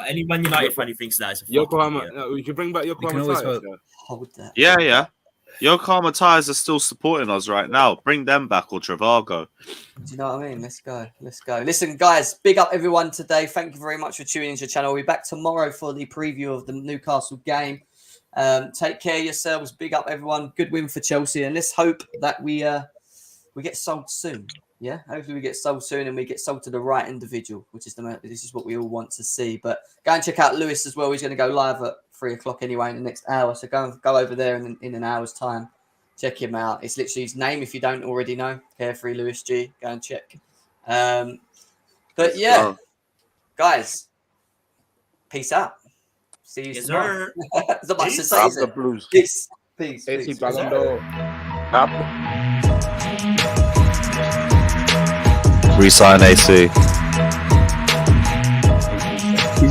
any Man United fan who thinks that is a Yokohama. You can bring back Yokohama Tires. Hold that. Yeah. Yokohama Tires are still supporting us right now. Bring them back or Trivago. Do you know what I mean? Let's go. Listen, guys, big up everyone today. Thank you very much for tuning into the channel. We'll be back tomorrow for the preview of the Newcastle game. Take care of yourselves. Big up everyone. Good win for Chelsea. And let's hope that we get sold soon. Yeah, hopefully we get sold soon and we get sold to the right individual, which is this is what we all want to see. But go and check out Lewis as well. He's going to go live at 3 o'clock anyway in the next hour. So go over there in an hour's time. Check him out. It's literally his name if you don't already know. Carefree Lewis G. Go and check. But yeah, guys, peace out. See you tomorrow. There's not much to say. Is it? Peace. Resign AC.